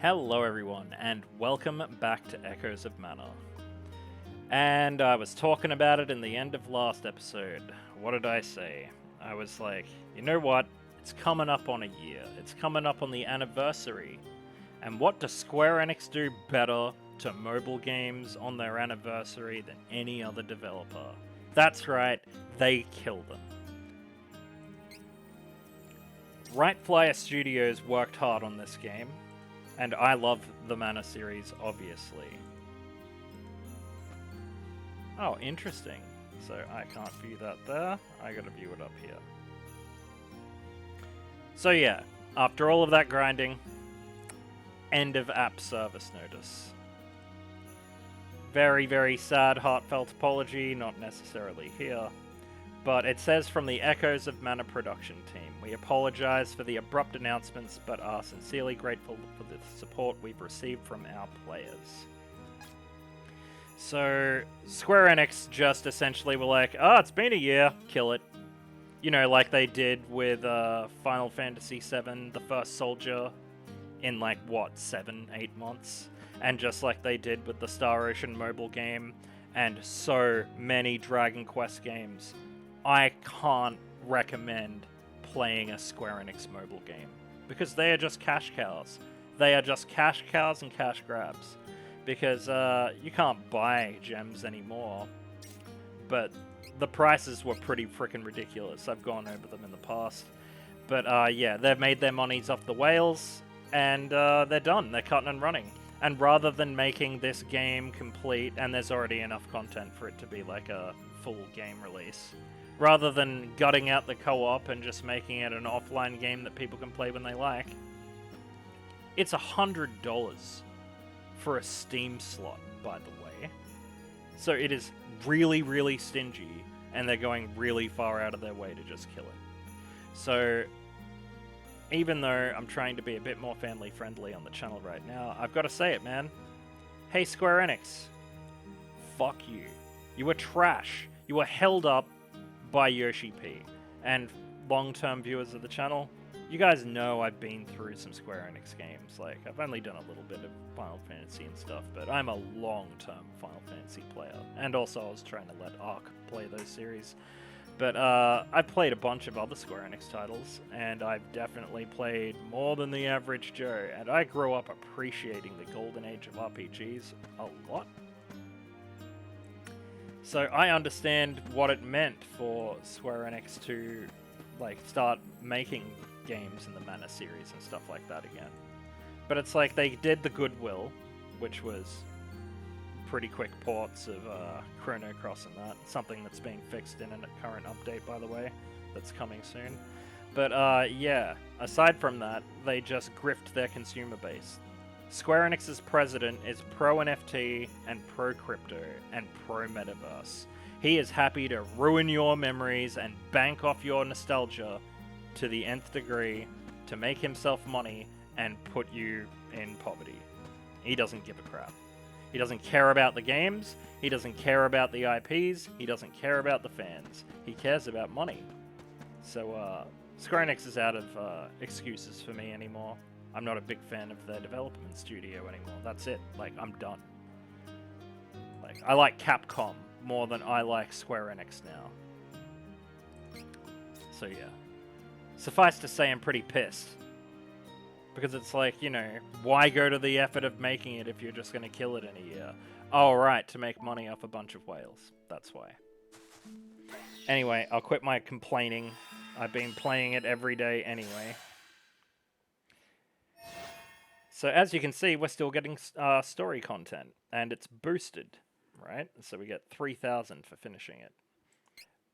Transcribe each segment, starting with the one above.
Hello everyone, and welcome back to Echoes of Mana. And I was talking about it in the end of last episode. What did I say? I was like, you know what? It's coming up on a year. It's coming up on the anniversary. And what does Square Enix do better to mobile games on their anniversary than any other developer? That's right, they kill them. Rightflyer Studios worked hard on this game. And I love the Mana series, obviously. Oh, interesting. So I can't view that there. I gotta view it up here. So yeah, after all of that grinding, end of app service notice. Very, very sad, heartfelt apology, not necessarily here. But it says from the Echoes of Mana production team, we apologize for the abrupt announcements, but are sincerely grateful for the support we've received from our players. So, Square Enix just essentially were like, it's been a year, kill it. You know, like they did with Final Fantasy VII, The First Soldier, in 7-8 months? And just like they did with the Star Ocean mobile game, and so many Dragon Quest games. I can't recommend playing a Square Enix mobile game because they are just cash cows. They are just cash cows and cash grabs because you can't buy gems anymore. But the prices were pretty freaking ridiculous. I've gone over them in the past. But yeah, they've made their monies off the whales and they're done. They're cutting and running. And rather than making this game complete, and there's already enough content for it to be like a full game release, rather than gutting out the co-op and just making it an offline game that people can play when they like, it's $100 for a Steam slot, by the way. So it is really, really stingy, and they're going really far out of their way to just kill it. So even though I'm trying to be a bit more family friendly on the channel right now, I've got to say it, man. Hey, Square Enix. Fuck you. You were trash. You were held up by Yoshi P. And long-term viewers of the channel, you guys know I've been through some Square Enix games. Like, I've only done a little bit of Final Fantasy and stuff, but I'm a long-term Final Fantasy player. And also, I was trying to let Arc play those series. But I've played a bunch of other Square Enix titles, and I've definitely played more than the average Joe, and I grew up appreciating the golden age of RPGs a lot. So I understand what it meant for Square Enix to start making games in the Mana series and stuff like that again. But it's like they did the Goodwill, which was pretty quick ports of Chrono Cross and that. Something that's being fixed in a current update, by the way, that's coming soon. But yeah, aside from that, they just grift their consumer base. Square Enix's president is pro-NFT and pro-crypto and pro-metaverse. He is happy to ruin your memories and bank off your nostalgia to the nth degree to make himself money and put you in poverty. He doesn't give a crap. He doesn't care about the games, he doesn't care about the IPs, he doesn't care about the fans. He cares about money. So, Square Enix is out of excuses for me anymore. I'm not a big fan of their development studio anymore. That's it. I'm done. I like Capcom more than I like Square Enix now. So yeah. Suffice to say, I'm pretty pissed. Because it's why go to the effort of making it if you're just going to kill it in a year? Oh, right, to make money off a bunch of whales. That's why. Anyway, I'll quit my complaining. I've been playing it every day anyway. So as you can see, we're still getting story content, and it's boosted, right? So we get 3,000 for finishing it.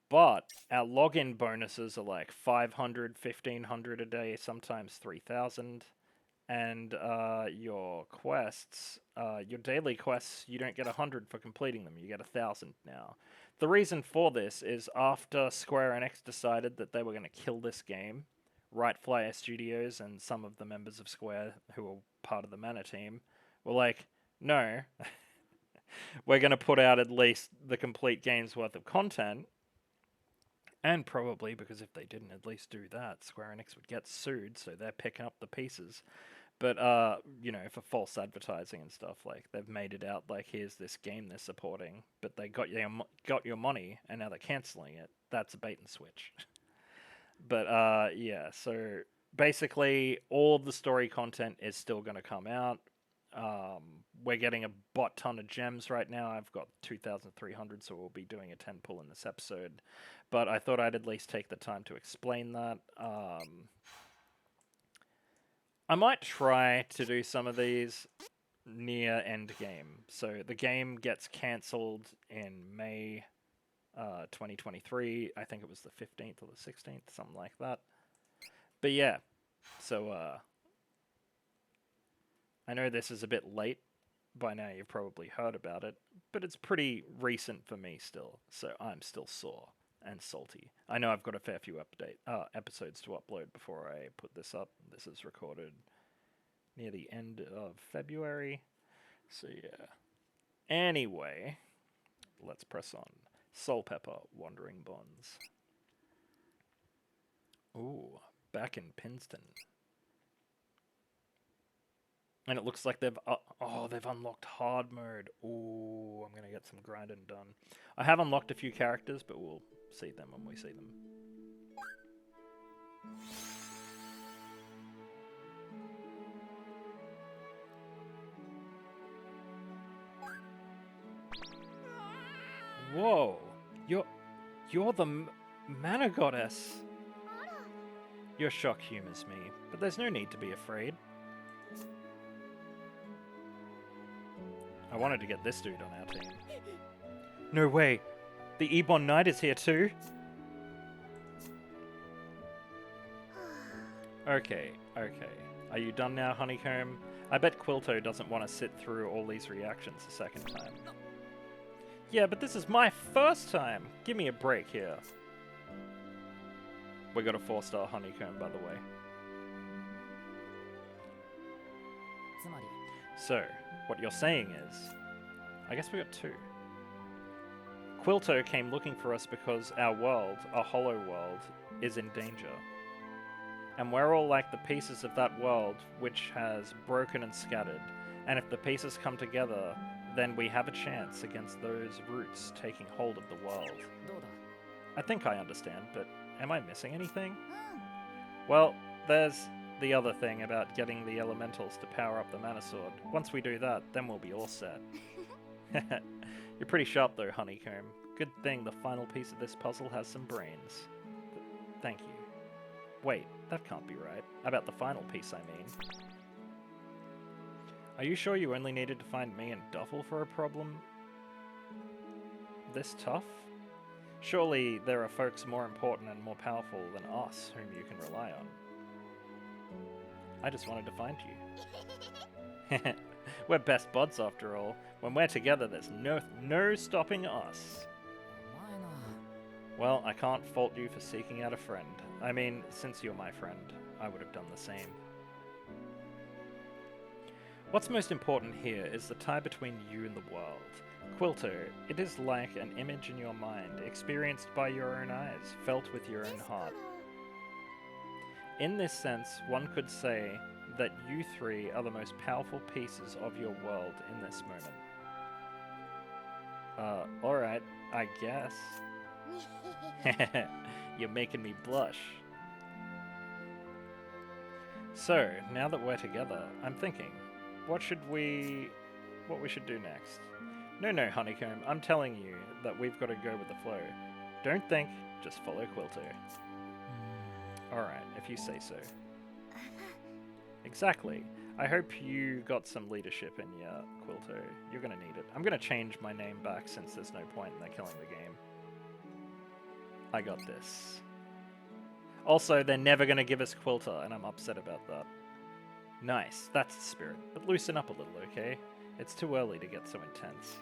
But our login bonuses are 500, 1,500 a day, sometimes 3,000. And your quests, your daily quests, you don't get 100 for completing them. You get 1,000 now. The reason for this is after Square Enix decided that they were going to kill this game, Rightflyer Studios and some of the members of Square who were part of the Mana team were like, no, we're going to put out at least the complete game's worth of content. And probably because if they didn't at least do that, Square Enix would get sued, so they're picking up the pieces. But you know, for false advertising and stuff, like they've made it out like here's this game they're supporting, but they got your money and now they're canceling it. That's a bait and switch. But yeah, so basically all of the story content is still going to come out. We're getting a bot ton of gems right now. I've got 2,300, so we'll be doing a 10 pull in this episode. But I thought I'd at least take the time to explain that. I might try to do some of these near end game. So the game gets cancelled in May 2023. I think it was the 15th or the 16th, something like that. But yeah, so I know this is a bit late. By now you've probably heard about it, but it's pretty recent for me still, so I'm still sore and salty. I know I've got a fair few episodes to upload before I put this up. This is recorded near the end of February, so yeah. Anyway, let's press on. Soul Pepper, Wandering Bonds. Ooh, back in Pinston. And it looks like they've unlocked hard mode. Ooh, I'm gonna get some grinding done. I have unlocked a few characters, but we'll see them when we see them. Whoa, you're the mana goddess. Your shock humors me, but there's no need to be afraid. I wanted to get this dude on our team. No way! The Ebon Knight is here too? Okay. Are you done now, Honeycomb? I bet Quilto doesn't want to sit through all these reactions a second time. Yeah, but this is my first time! Give me a break here. We got a 4-star Honeycomb, by the way. So, what you're saying is, I guess we got 2. Quilto came looking for us because our world, a hollow world, is in danger. And we're all like the pieces of that world which has broken and scattered. And if the pieces come together, then we have a chance against those roots taking hold of the world. I think I understand, but am I missing anything? Well, there's the other thing about getting the elementals to power up the mana sword. Once we do that, then we'll be all set. You're pretty sharp though, Honeycomb. Good thing the final piece of this puzzle has some brains. Thank you. Wait, that can't be right. About the final piece, I mean. Are you sure you only needed to find me and Duffel for a problem this tough? Surely there are folks more important and more powerful than us whom you can rely on. I just wanted to find you. We're best buds after all. When we're together, there's no stopping us. Well, I can't fault you for seeking out a friend. I mean, since you're my friend, I would have done the same. What's most important here is the tie between you and the world. Quilto, it is like an image in your mind, experienced by your own eyes, felt with your own heart. In this sense, one could say that you 3 are the most powerful pieces of your world in this moment. Alright, I guess. You're making me blush. So, now that we're together, I'm thinking, what we should do next? No, Honeycomb, I'm telling you that we've got to go with the flow. Don't think, just follow Quilto. Alright, if you say so. Exactly. I hope you got some leadership in your Quilto. You're gonna need it. I'm gonna change my name back since there's no point in killing the game. I got this. Also, they're never gonna give us Quilter, and I'm upset about that. Nice, that's the spirit. But loosen up a little, okay? It's too early to get so intense.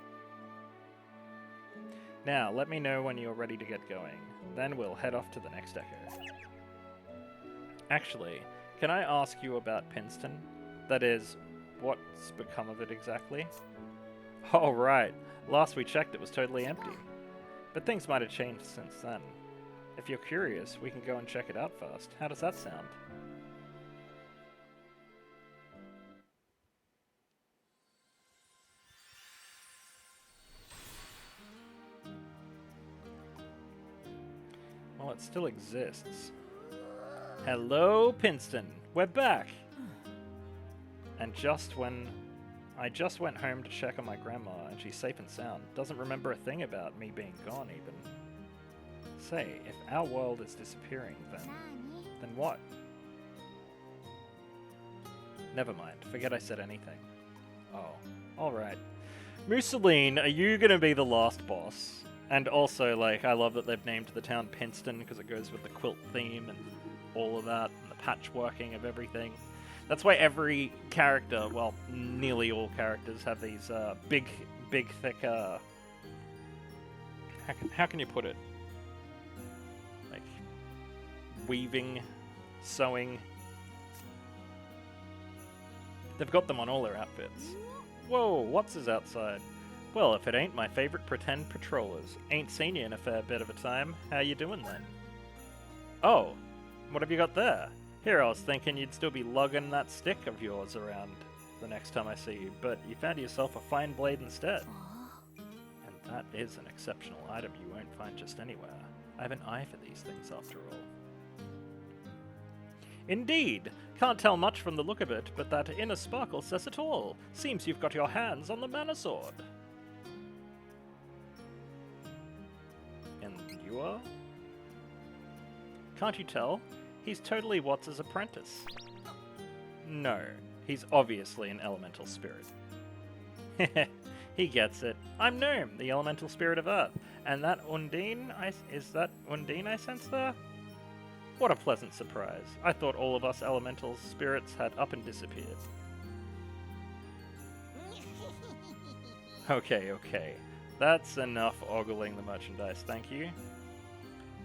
Now, let me know when you're ready to get going. Then we'll head off to the next echo. Actually, can I ask you about Pinston? That is, what's become of it exactly? Oh, right. Last we checked, it was totally empty. But things might have changed since then. If you're curious, we can go and check it out first. How does that sound? it still exists. Hello, Pinston. We're back. And I just went home to check on my grandma, and she's safe and sound. Doesn't remember a thing about me being gone, even. Say, if our world is disappearing, then what? Never mind. Forget I said anything. Oh, alright. Mousseline, are you gonna be the last boss? And also, like, I love that they've named the town Pinston because it goes with the quilt theme and all of that, and the patchworking of everything. That's why every character, well, nearly all characters, have these big, thick, how can you put it? Like, weaving, sewing. They've got them on all their outfits. Whoa, what's is outside? Well, if it ain't my favorite pretend patrollers. Ain't seen you in a fair bit of a time. How you doing then? Oh, what have you got there? Here, I was thinking you'd still be lugging that stick of yours around the next time I see you, but you found yourself a fine blade instead. And that is an exceptional item you won't find just anywhere. I have an eye for these things after all. Indeed! Can't tell much from the look of it, but that inner sparkle says it all. Seems you've got your hands on the mana sword. And you are? Can't you tell? He's totally Watts' apprentice. No, he's obviously an elemental spirit. He gets it. I'm Gnome, the elemental spirit of Earth. And that Undine, is that Undine I sense there? What a pleasant surprise. I thought all of us elemental spirits had up and disappeared. Okay. That's enough ogling the merchandise, thank you.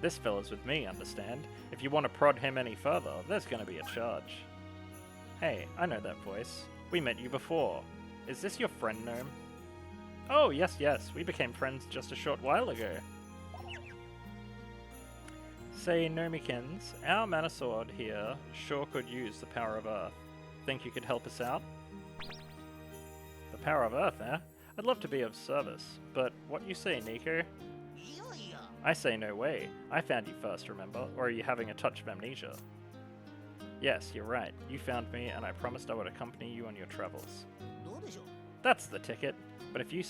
This fella's with me, understand? If you want to prod him any further, there's gonna be a charge. Hey, I know that voice. We met you before. Is this your friend, Gnome? Oh, yes, we became friends just a short while ago. Say, Gnomikins, our mana sword here sure could use the power of Earth. Think you could help us out? The power of Earth, eh? I'd love to be of service, but what you say, Nico? I say no way. I found you first, remember? Or are you having a touch of amnesia? Yes, you're right. You found me, and I promised I would accompany you on your travels. That's the ticket. But if you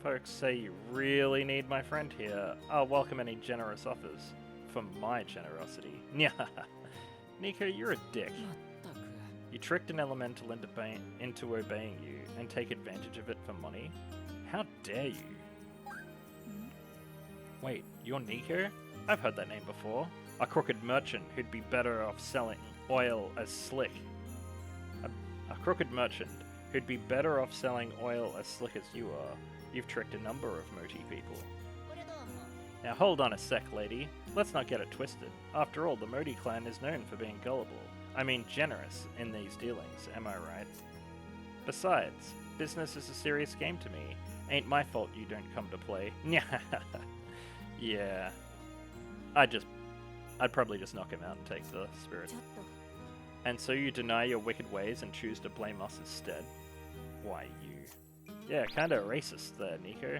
folks say you really need my friend here, I'll welcome any generous offers. For my generosity. Nico, you're a dick. You tricked an elemental into obeying you, and take advantage of it for money? How dare you? Wait, you're Nico? I've heard that name before. A crooked merchant who'd be better off selling oil as slick. A crooked merchant who'd be better off selling oil as slick as you are. You've tricked a number of Moti people. Now hold on a sec, lady. Let's not get it twisted. After all, the Moti clan is known for being gullible. I mean generous in these dealings, am I right? Besides, business is a serious game to me. Ain't my fault you don't come to play. Yeah. I'd probably just knock him out and take the spirit. And so you deny your wicked ways and choose to blame us instead? Why, you... Yeah, kinda racist there, Nico.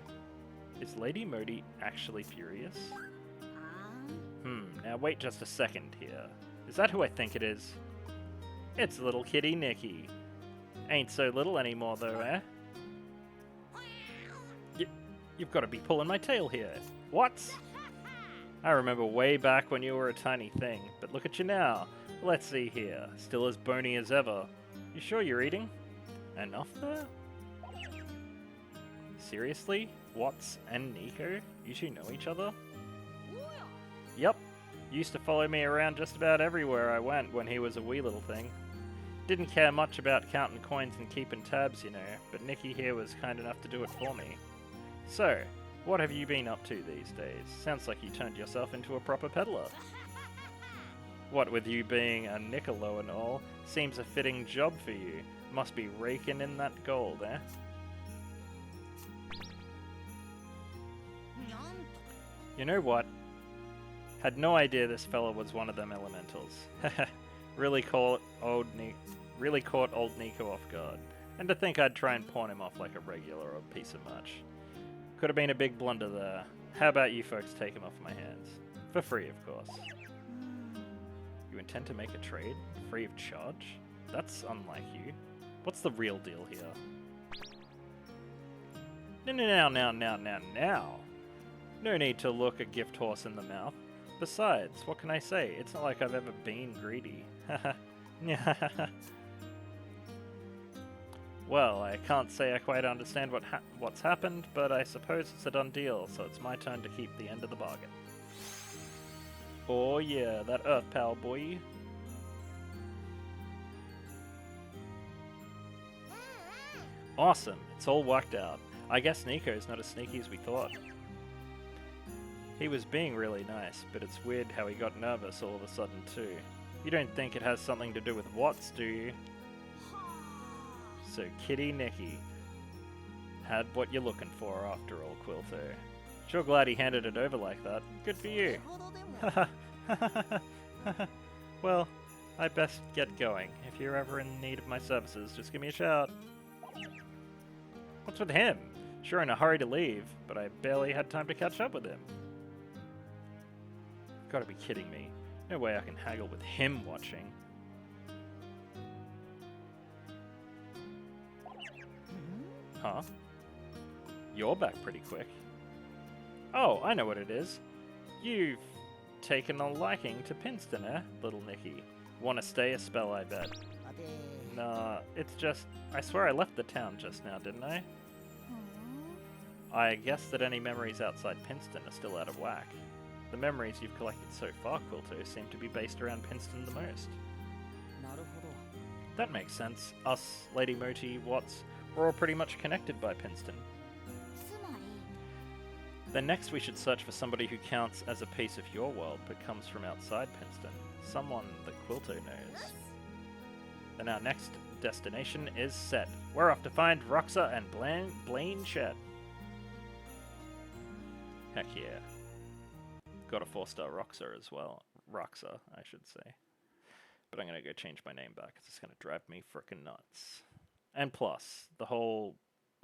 Is Lady Moti actually furious? Now wait just a second here. Is that who I think it is? It's little kitty Nikki. Ain't so little anymore though, eh? You've got to be pulling my tail here. What? I remember way back when you were a tiny thing, but look at you now. Let's see here. Still as bony as ever. You sure you're eating? Enough there? Seriously? Watts and Nico? You two know each other? Yup. Used to follow me around just about everywhere I went when he was a wee little thing. Didn't care much about counting coins and keeping tabs, you know, but Nikki here was kind enough to do it for me. So, what have you been up to these days? Sounds like you turned yourself into a proper peddler. What with you being a Niccolo and all, seems a fitting job for you. Must be raking in that gold, eh? You know what? Had no idea this fella was one of them elementals. Really caught old Nico off guard. And to think I'd try and pawn him off like a regular old piece of much. Could have been a big blunder there. How about you folks take him off my hands? For free, of course. You intend to make a trade? Free of charge? That's unlike you. What's the real deal here? Now. No need to look a gift horse in the mouth. Besides, what can I say? It's not like I've ever been greedy. Well, I can't say I quite understand what's happened, but I suppose it's a done deal, so it's my turn to keep the end of the bargain. Oh yeah, that Earth Pal boy. Awesome, it's all worked out. I guess Nico's not as sneaky as we thought. He was being really nice, but it's weird how he got nervous all of a sudden too. You don't think it has something to do with Watts, do you? So Kitty Nicky had what you're looking for after all, Quilto. Sure glad he handed it over like that. Good for you. Well, I best get going. If you're ever in need of my services, just give me a shout. What's with him? Sure in a hurry to leave, but I barely had time to catch up with him. Gotta be kidding me. No way I can haggle with him watching. Huh? You're back pretty quick. Oh, I know what it is. You've taken a liking to Pinston, eh, little Nicky? Want to stay a spell, I bet. Nah, it's just... I swear I left the town just now, didn't I? I guess that any memories outside Pinston are still out of whack. The memories you've collected so far, Quilto, seem to be based around Pinston the most. That makes sense. Us, Lady Moti, Watts, we're all pretty much connected by Pinston. Then next we should search for somebody who counts as a piece of your world but comes from outside Pinston. Someone that Quilto knows. Then our next destination is set. We're off to find Roxa and Blainchet. Heck yeah. Got a 4-star Roxa as well. Roxa, I should say. But I'm going to go change my name back because it's going to drive me frickin' nuts. And plus, the whole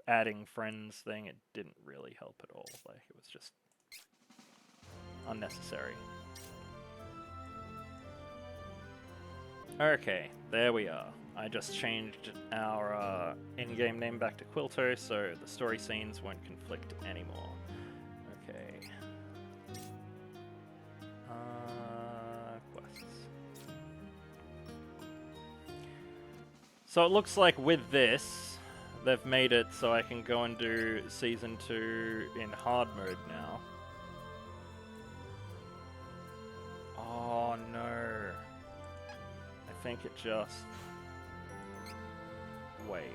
adding friends thing, it didn't really help at all. Like, it was just unnecessary. Okay, there we are. I just changed our in-game name back to Quilto, so the story scenes won't conflict anymore. Okay. Quests. So it looks like with this, they've made it so I can go and do Season 2 in hard mode now. Oh no. I think it just... Wait.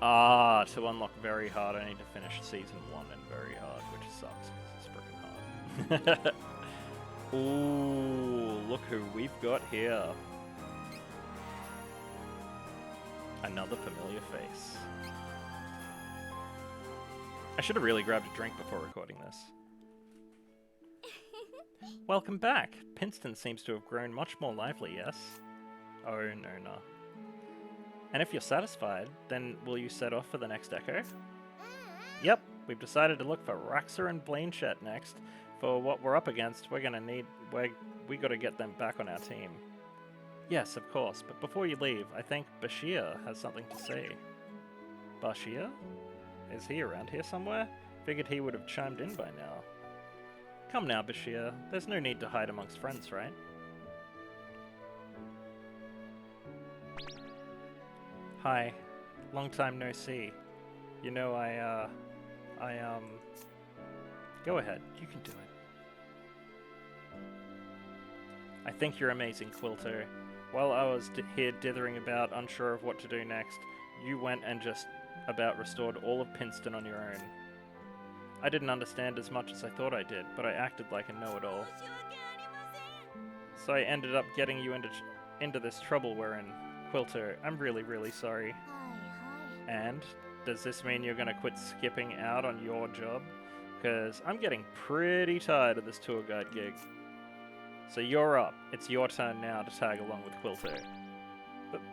Ah, to unlock very hard I need to finish Season 1 in very hard, which sucks because it's freaking hard. Ooh, look who we've got here. Another familiar face. I should have really grabbed a drink before recording this. Welcome back. Pinston seems to have grown much more lively, yes? Oh, no. And if you're satisfied, then will you set off for the next echo? Yep, we've decided to look for Roxa and Blainchet next. For what we're up against, we gotta get them back on our team. Yes, of course, but before you leave, I think Bashir has something to say. Bashir? Is he around here somewhere? Figured he would have chimed in by now. Come now, Bashir. There's no need to hide amongst friends, right? Hi. Long time no see. You know, Go ahead. You can do it. I think you're amazing, Quilto. While I was here dithering about, unsure of what to do next, you went and just about restored all of Pinston on your own. I didn't understand as much as I thought I did, but I acted like a know-it-all. So I ended up getting you into this trouble we're in. Quilto, I'm really, really sorry. And does this mean you're gonna quit skipping out on your job? Because I'm getting pretty tired of this tour guide gig. So you're up. It's your turn now to tag along with Quilto.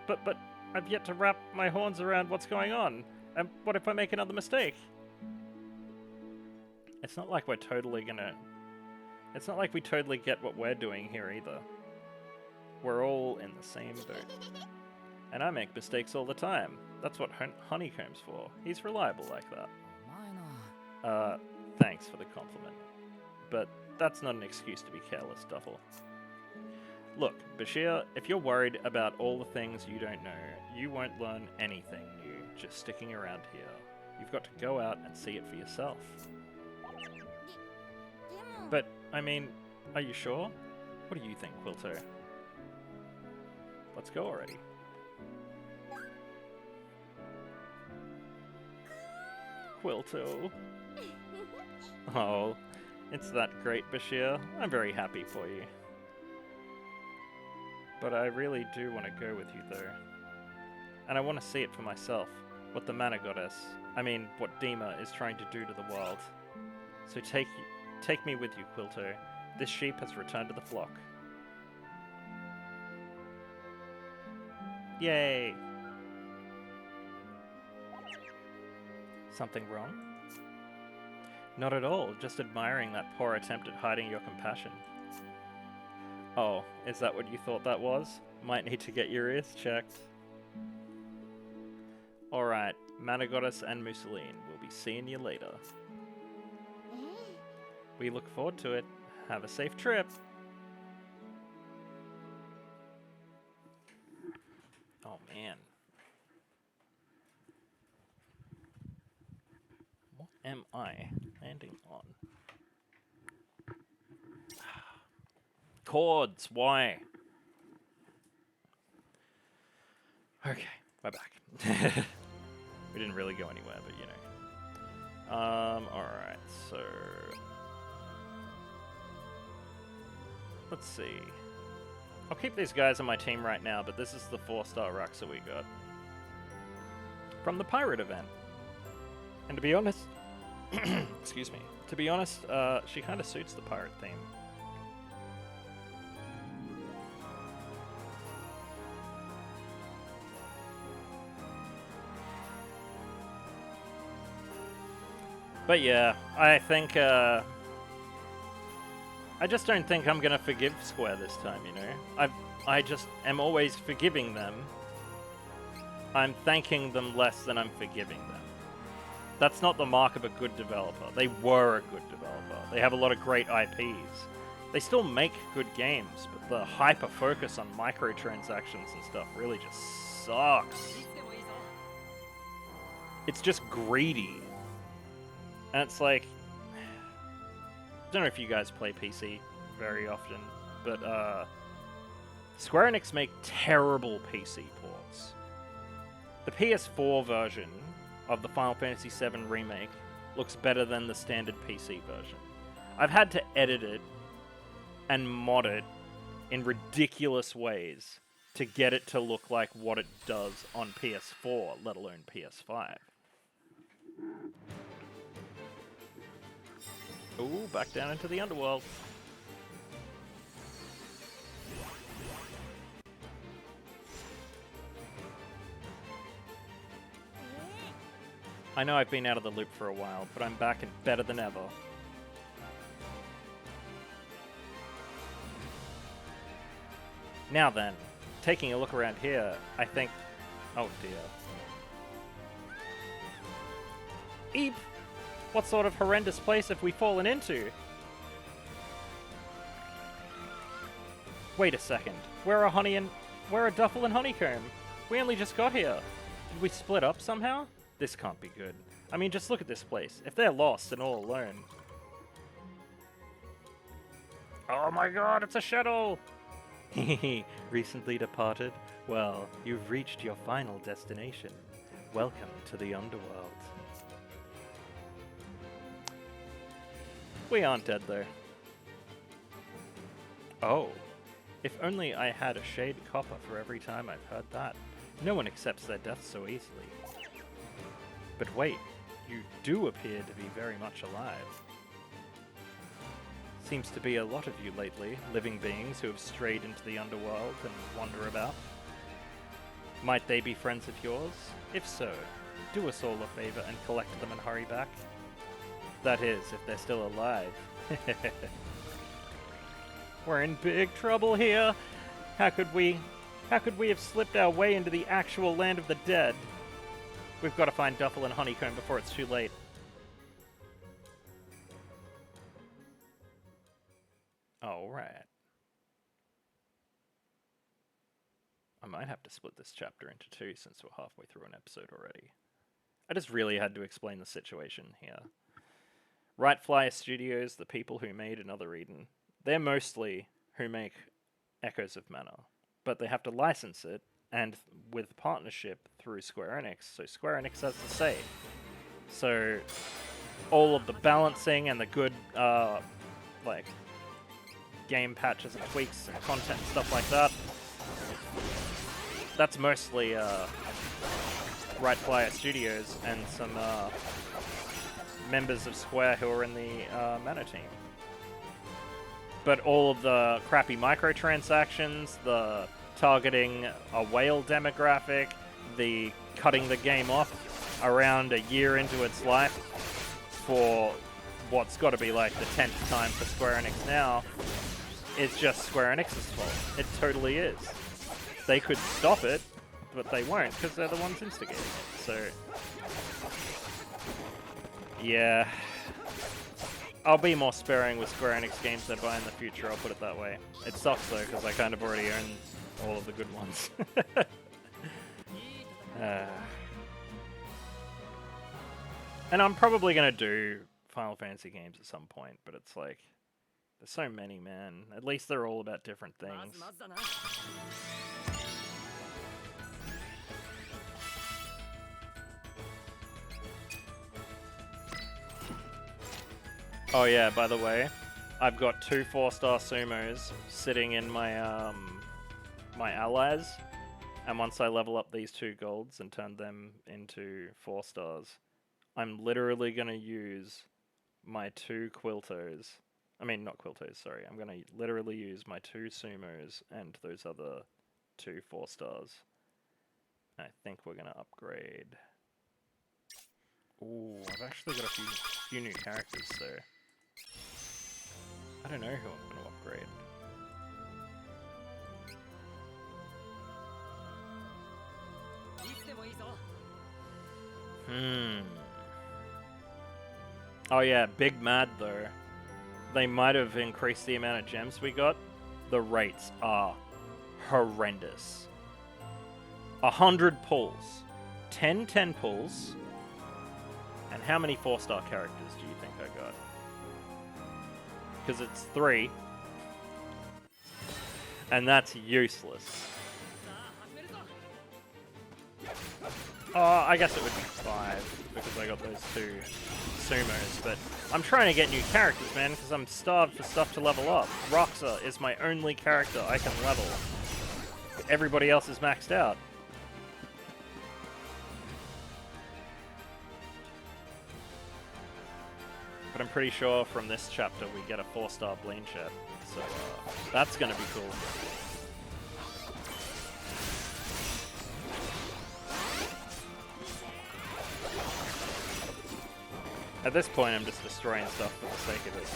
But I've yet to wrap my horns around what's going on. And what if I make another mistake? It's not like we're totally gonna... It's not like we totally get what we're doing here either. We're all in the same boat. And I make mistakes all the time. That's what Honeycomb's for. He's reliable like that. Thanks for the compliment. But that's not an excuse to be careless, Duffel. Look, Bashir, if you're worried about all the things you don't know, you won't learn anything new just sticking around here. You've got to go out and see it for yourself. But, I mean, are you sure? What do you think, Quilto? Let's go already. Quilto. Oh, it's that great, Bashir. I'm very happy for you. But I really do want to go with you, though. And I want to see it for myself. What the Mana Goddess, what Dima is trying to do to the world. So take me with you, Quilto. This sheep has returned to the flock. Yay! Something wrong? Not at all, just admiring that poor attempt at hiding your compassion. Oh, is that what you thought that was? Might need to get your ears checked. Alright, Mana Goddess and Mussolini, we'll be seeing you later. We look forward to it. Have a safe trip. Oh man. What am I landing on? Chords, why? Okay, we're back. We didn't really go anywhere, but you know. Alright, so... Let's see. I'll keep these guys on my team right now, but this is the 4-star Raxa we got. From the pirate event. And to be honest... excuse me. To be honest, she kind of suits the pirate theme. But yeah, I think, I just don't think I'm gonna forgive Square this time, you know? I just am always forgiving them. I'm thanking them less than I'm forgiving them. That's not the mark of a good developer. They were a good developer. They have a lot of great IPs. They still make good games, but the hyper-focus on microtransactions and stuff really just sucks. It's just greedy. And it's like, I don't know if you guys play PC very often, but Square Enix make terrible PC ports. The PS4 version of the Final Fantasy VII Remake looks better than the standard PC version. I've had to edit it and mod it in ridiculous ways to get it to look like what it does on PS4, let alone PS5. Ooh, back down into the Underworld. I know I've been out of the loop for a while, but I'm back and better than ever. Now then, taking a look around here, I think... Oh dear. Eep! What sort of horrendous place have we fallen into? Wait a second. Where are Duffel and Honeycomb? We only just got here. Did we split up somehow? This can't be good. I mean, just look at this place. If they're lost and all alone... Oh my god, it's a shuttle! Hehe, recently departed? Well, you've reached your final destination. Welcome to the Underworld. We aren't dead, though. Oh. If only I had a shade copper for every time I've heard that. No one accepts their death so easily. But wait, you do appear to be very much alive. Seems to be a lot of you lately, living beings who have strayed into the underworld and wander about. Might they be friends of yours? If so, do us all a favor and collect them and hurry back. That is, if they're still alive. We're in big trouble here. How could we have slipped our way into the actual land of the dead? We've got to find Duffel and Honeycomb before it's too late. Alright. I might have to split this chapter into two since we're halfway through an episode already. I just really had to explain the situation here. Right Flyer Studios, the people who made Another Eden, they're mostly who make Echoes of Mana, but they have to license it, and with partnership through Square Enix, so Square Enix has to say. So all of the balancing and the good like game patches and tweaks and content and stuff like that, that's mostly Right Flyer Studios and some members of Square who are in the Mana team. But all of the crappy microtransactions, the targeting a whale demographic, the cutting the game off around a year into its life for what's got to be like the 10th time for Square Enix now, it's just Square Enix's fault. It totally is. They could stop it, but they won't because they're the ones instigating it. So, yeah. I'll be more sparing with Square Enix games they buy in the future, I'll put it that way. It sucks though, because I kind of already own all of the good ones. And I'm probably going to do Final Fantasy games at some point, but it's like, there's so many, man. At least they're all about different things. Oh yeah, by the way, I've got 2 4-star sumos sitting in my my allies, and once I level up these 2 golds and turn them into 4 stars, I'm literally gonna use my 2 Quiltos. I mean, not Quiltos, sorry. I'm gonna literally use my 2 sumos and those other 2 4 stars. I think we're gonna upgrade. Ooh, I've actually got a few new characters, so I don't know who I'm going to upgrade. Oh yeah, Big Mad though. They might have increased the amount of gems we got. The rates are horrendous. 100 pulls. 10 pulls. And how many 4-star characters do you think I got? Because it's 3. And that's useless. I guess it would be 5, because I got those 2 sumos, but I'm trying to get new characters, man, because I'm starved for stuff to level up. Roxa is my only character I can level. Everybody else is maxed out. But I'm pretty sure from this chapter we get a 4-star Blainchet, so that's gonna be cool. At this point I'm just destroying stuff for the sake of it.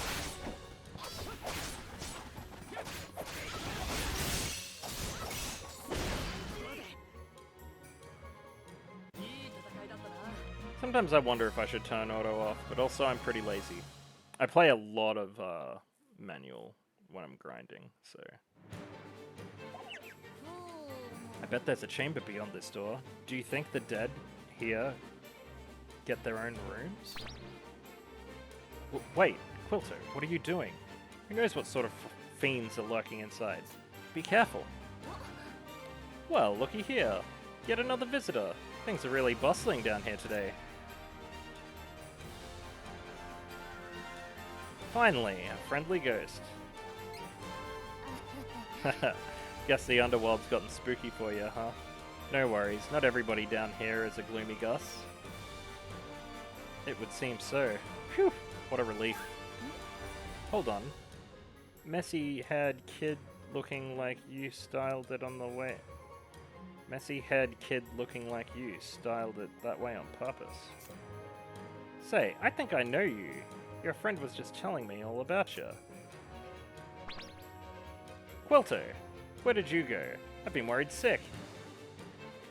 Sometimes I wonder if I should turn auto off, but also I'm pretty lazy. I play a lot of manual when I'm grinding, so... I bet there's a chamber beyond this door. Do you think the dead here get their own rooms? Wait, Quilto, what are you doing? Who knows what sort of fiends are lurking inside? Be careful. Well, looky here. Yet another visitor. Things are really bustling down here today. Finally, a friendly ghost. Guess the Underworld's gotten spooky for you, huh? No worries, not everybody down here is a gloomy Gus. It would seem so. Phew, what a relief. Hold on. Messy-haired kid looking like you styled it on the way. Messy-haired kid looking like you styled it that way on purpose. Say, I think I know you. Your friend was just telling me all about you. Quilto, where did you go? I've been worried sick.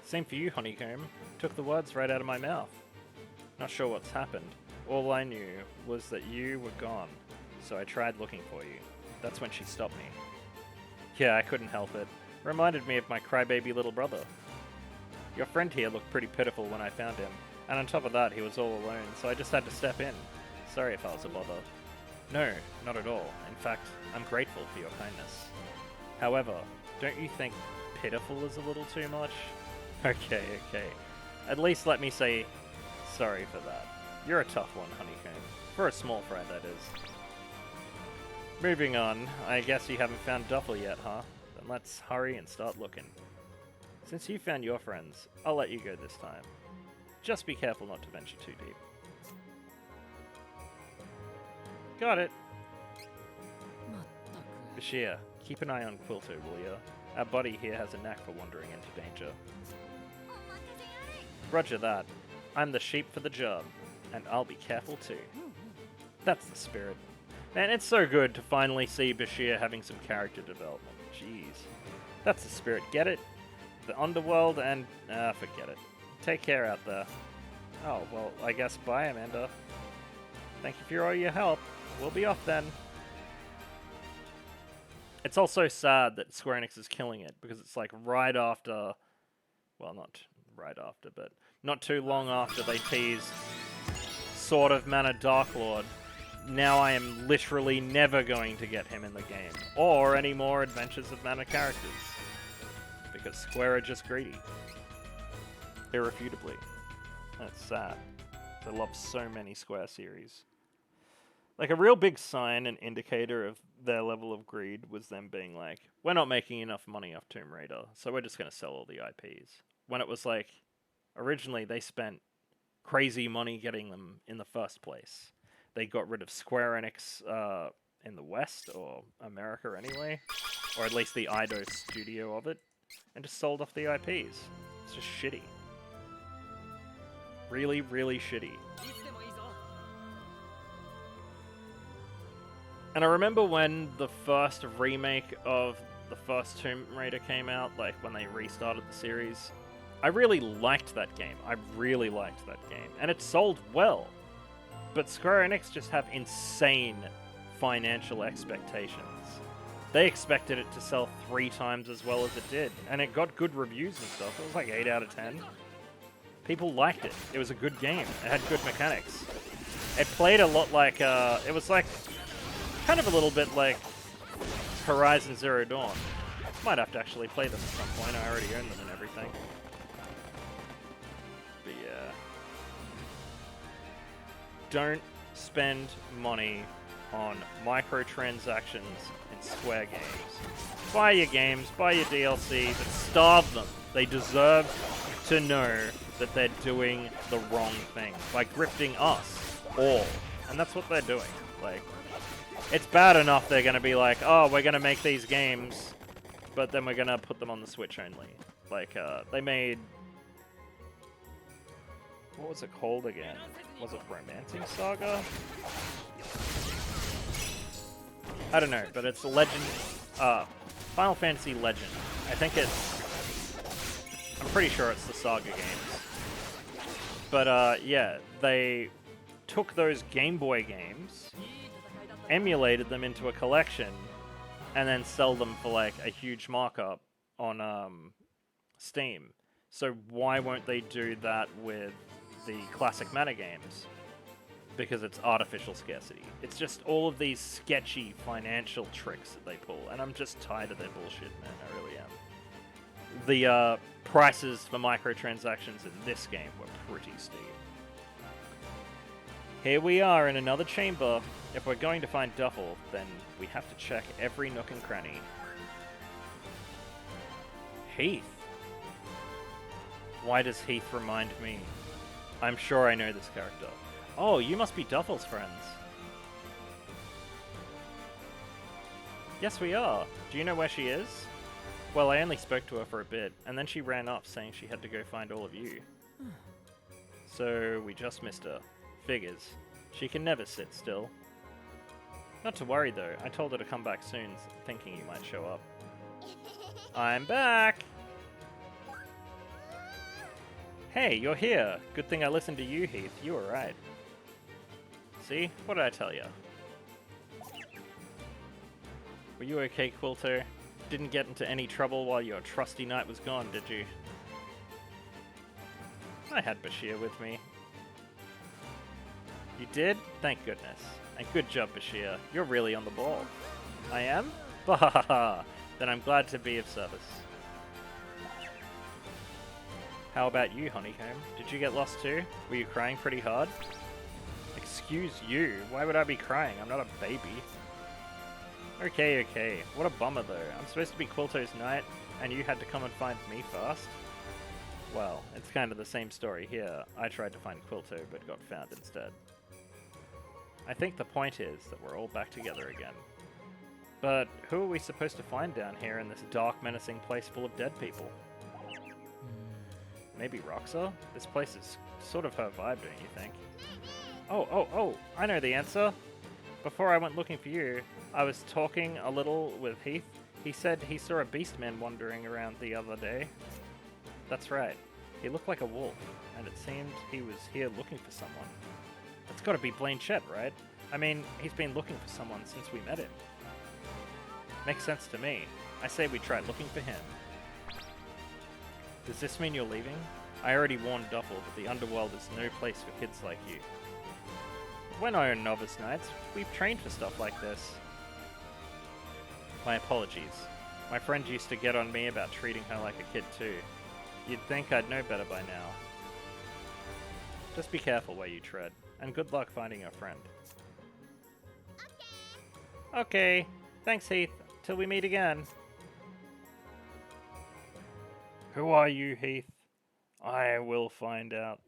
Same for you, Honeycomb. Took the words right out of my mouth. Not sure what's happened. All I knew was that you were gone, so I tried looking for you. That's when she stopped me. Yeah, I couldn't help it. Reminded me of my crybaby little brother. Your friend here looked pretty pitiful when I found him, and on top of that, he was all alone, so I just had to step in. Sorry if I was a bother. No, not at all. In fact, I'm grateful for your kindness. However, don't you think pitiful is a little too much? Okay. At least let me say sorry for that. You're a tough one, Honeycomb. For a small fry, that is. Moving on, I guess you haven't found Duffel yet, huh? Then let's hurry and start looking. Since you found your friends, I'll let you go this time. Just be careful not to venture too deep. Got it. Bashir, keep an eye on Quilto, will ya? Our buddy here has a knack for wandering into danger. Roger that. I'm the sheep for the job, and I'll be careful too. That's the spirit. Man, it's so good to finally see Bashir having some character development. Jeez. That's the spirit, get it? The Underworld and... forget it. Take care out there. Oh, well, I guess bye, Amanda. Thank you for all your help. We'll be off then. It's also sad that Square Enix is killing it, because it's like right after... Well, not right after, but not too long after they teased Sword of Mana Dark Lord. Now I am literally never going to get him in the game, or any more Adventures of Mana characters, because Square are just greedy. Irrefutably. That's sad. I love so many Square series. Like, a real big sign and indicator of their level of greed was them being like, we're not making enough money off Tomb Raider, so we're just going to sell all the IPs. When it was like, originally they spent crazy money getting them in the first place. They got rid of Square Enix in the West, or America anyway, or at least the Eidos studio of it, and just sold off the IPs. It's just shitty. Really, really shitty. And I remember when the first remake of the first Tomb Raider came out, like when they restarted the series, I really liked that game. I really liked that game. And it sold well. But Square Enix just have insane financial expectations. They expected it to sell 3 times as well as it did. And it got good reviews and stuff. It was like 8 out of 10. People liked it. It was a good game. It had good mechanics. It played a lot like... it was like... kind of a little bit like Horizon Zero Dawn. Might have to actually play them at some point. I already own them and everything. But yeah. Don't spend money on microtransactions in Square games. Buy your games, buy your DLC, but starve them. They deserve to know that they're doing the wrong thing by grifting us all. And that's what they're doing. Like, it's bad enough they're going to be like, oh, we're going to make these games, but then we're going to put them on the Switch only. Like, they made... What was it called again? Was it Romancing Saga? I don't know, but it's Legend... Final Fantasy Legend. I think it's... I'm pretty sure it's the Saga games. But, yeah, they took those Game Boy games, emulated them into a collection, and then sell them for like a huge markup on Steam. So why won't they do that with the classic Mana games? Because it's artificial scarcity. It's just all of these sketchy financial tricks that they pull, and I'm just tired of their bullshit, man. I really am. The prices for microtransactions in this game were pretty steep. Here we are in another chamber. If we're going to find Duffel, then we have to check every nook and cranny. Heath. Why does Heath remind me? I'm sure I know this character. Oh, you must be Duffel's friends. Yes, we are. Do you know where she is? Well, I only spoke to her for a bit, and then she ran off saying she had to go find all of you. So, we just missed her. Figures. She can never sit still. Not to worry though, I told her to come back soon, thinking you might show up. I'm back! Hey, you're here! Good thing I listened to you, Heath. You were right. See? What did I tell you? Were you okay, Quilter? Didn't get into any trouble while your trusty knight was gone, did you? I had Bashir with me. You did? Thank goodness. And good job, Bashir. You're really on the ball. I am? Bahaha! Then I'm glad to be of service. How about you, Honeycomb? Did you get lost too? Were you crying pretty hard? Excuse you, why would I be crying? I'm not a baby. Okay. What a bummer though. I'm supposed to be Quilto's knight, and you had to come and find me first? Well, it's kind of the same story here. I tried to find Quilto, but got found instead. I think the point is that we're all back together again. But who are we supposed to find down here in this dark, menacing place full of dead people? Maybe Roxa? This place is sort of her vibe, don't you think? Oh, I know the answer! Before I went looking for you, I was talking a little with Heath. He said he saw a beastman wandering around the other day. That's right. He looked like a wolf, and it seemed he was here looking for someone. That's gotta be Blainchet, right? I mean, he's been looking for someone since we met him. Makes sense to me. I say we try looking for him. Does this mean you're leaving? I already warned Duffel that the Underworld is no place for kids like you. We're no novice knights. We've trained for stuff like this. My apologies. My friend used to get on me about treating her like a kid too. You'd think I'd know better by now. Just be careful where you tread, and good luck finding your friend. Okay. Thanks, Heath. Till we meet again. Who are you, Heath? I will find out.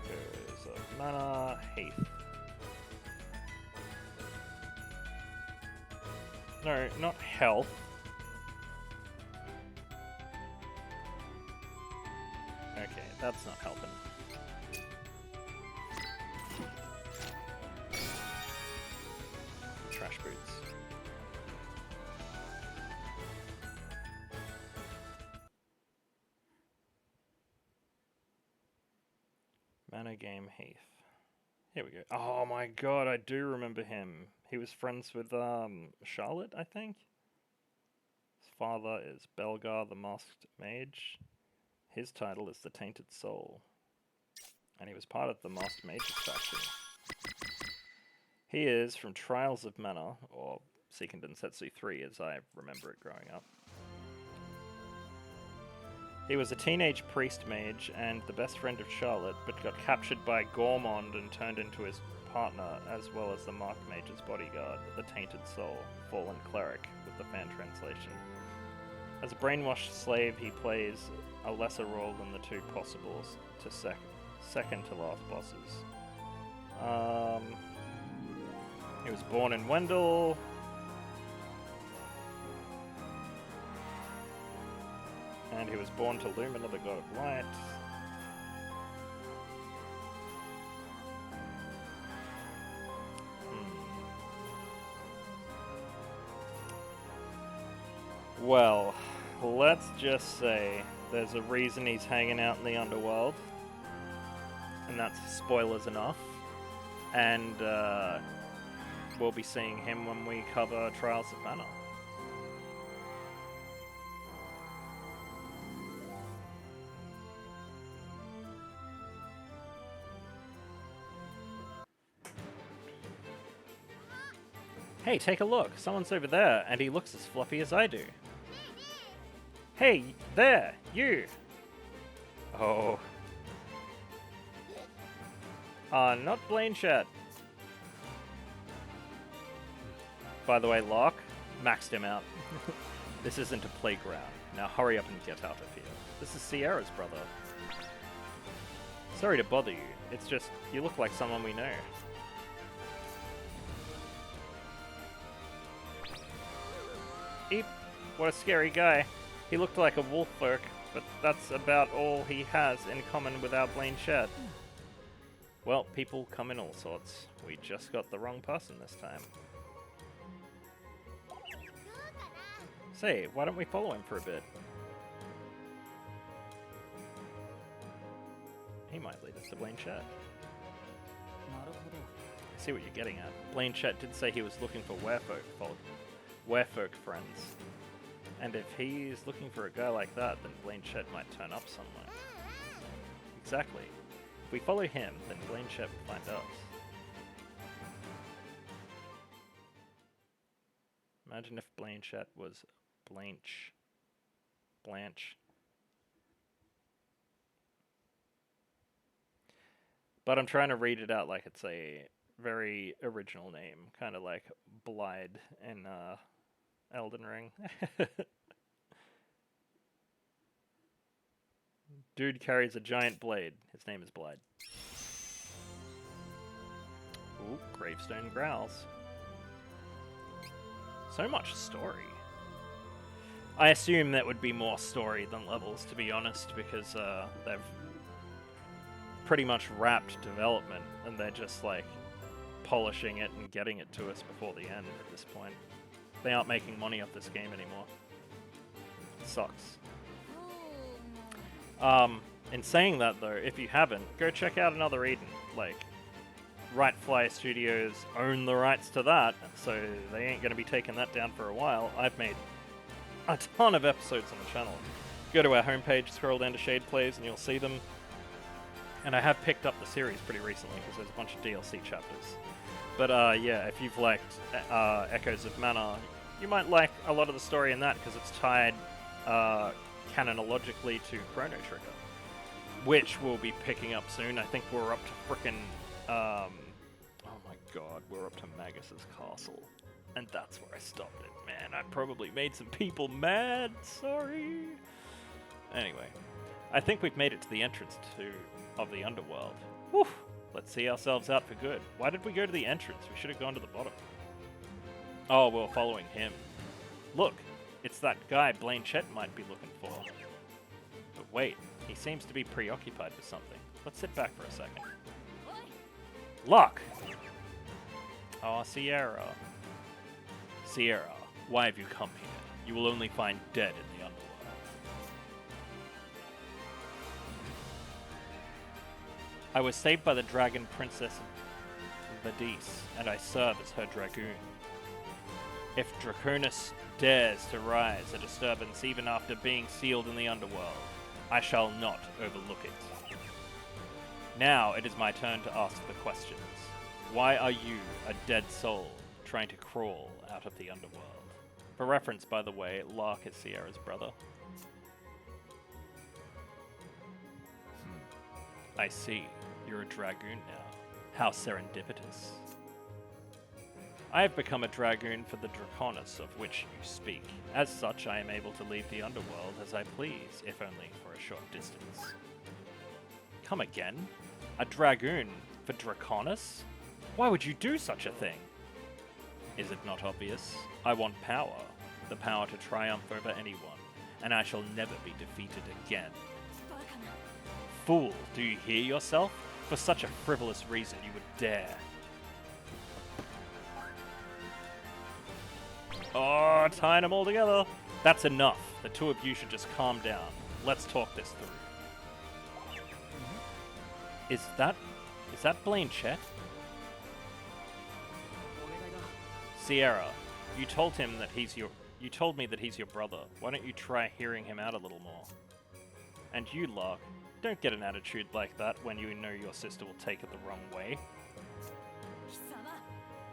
There's a mana, Heath. No, not health. Okay, that's not helping. Trash boots. Mana game Heath. Here we go. Oh my god, I do remember him. He was friends with Charlotte, I think. His father is Belgar the Masked Mage. His title is the Tainted Soul. And he was part of the Masked Mages faction. He is from Trials of Mana, or Seiken Densetsu 3 as I remember it growing up. He was a teenage priest mage and the best friend of Charlotte, but got captured by Gormond and turned into his partner, as well as the Mark Mage's bodyguard, the Tainted Soul, Fallen Cleric, with the fan translation. As a brainwashed slave, he plays a lesser role than the two possibles to second to last bosses. He was born in Wendell. And he was born to Lumina, the god of light. Well, let's just say there's a reason he's hanging out in the Underworld. And that's spoilers enough. And we'll be seeing him when we cover Trials of Mana. Hey, take a look. Someone's over there, and he looks as fluffy as I do. Hey, there! You! Oh. Not Blainchet. By the way, Larc, maxed him out. This isn't a playground. Now hurry up and get out of here. This is Sierra's brother. Sorry to bother you. It's just, you look like someone we know. Eep. What a scary guy. He looked like a wolf folk, but that's about all he has in common with our Blainchet. Well, people come in all sorts. We just got the wrong person this time. Say, why don't we follow him for a bit? He might lead us to Blainchet. I see what you're getting at. Blainchet did say he was looking for werefolk friends. And if he's looking for a guy like that, then Blainchet might turn up somewhere. Exactly. If we follow him, then Blainchet will find us. Imagine if Blainchet was Blanche. But I'm trying to read it out like it's a very original name, kind of like Blide in Elden Ring. Dude carries a giant blade. His name is Blide. Ooh, gravestone growls. So much story. I assume that would be more story than levels, to be honest, because they've pretty much wrapped development, and they're just like polishing it and getting it to us before the end at this point. They aren't making money off this game anymore. It sucks. In saying that though, if you haven't, go check out Another Eden. Like, Right Fly Studios own the rights to that, so they ain't gonna be taking that down for a while. I've made a ton of episodes on the channel. Go to our homepage, scroll down to Shade Plays, and you'll see them. And I have picked up the series pretty recently because there's a bunch of DLC chapters. But yeah, if you've liked Echoes of Mana, you might like a lot of the story in that because it's tied canonologically to Chrono Trigger, which we'll be picking up soon. I think we're up to frickin' oh my god, we're up to Magus's castle. And that's where I stopped it. Man, I probably made some people mad. Sorry. Anyway, I think we've made it to the entrance of the Underworld. Whew. Let's see ourselves out for good. Why did we go to the entrance? We should have gone to the bottom. Oh, we're following him. Look, it's that guy Blainchet might be looking for. But wait, he seems to be preoccupied with something. Let's sit back for a second. Larc! Oh, Sierra. Sierra, why have you come here? You will only find dead in the Underworld. I was saved by the Dragon Princess Vadis, and I serve as her dragoon. If Draconis dares to rise a disturbance even after being sealed in the Underworld, I shall not overlook it. Now it is my turn to ask the questions. Why are you, a dead soul, trying to crawl out of the Underworld? For reference, by the way, Larc is Sierra's brother. I see. You're a dragoon now. How serendipitous. I have become a dragoon for the Draconis of which you speak. As such, I am able to leave the Underworld as I please, if only for a short distance. Come again? A dragoon for Draconis? Why would you do such a thing? Is it not obvious? I want power. The power to triumph over anyone, and I shall never be defeated again. Fool, do you hear yourself? For such a frivolous reason you would dare. Oh, tying them all together. That's enough. The two of you should just calm down. Let's talk this through. Is that Blainchet? Sierra, you told me that he's your brother. Why don't you try hearing him out a little more? And you, Larc, don't get an attitude like that when you know your sister will take it the wrong way.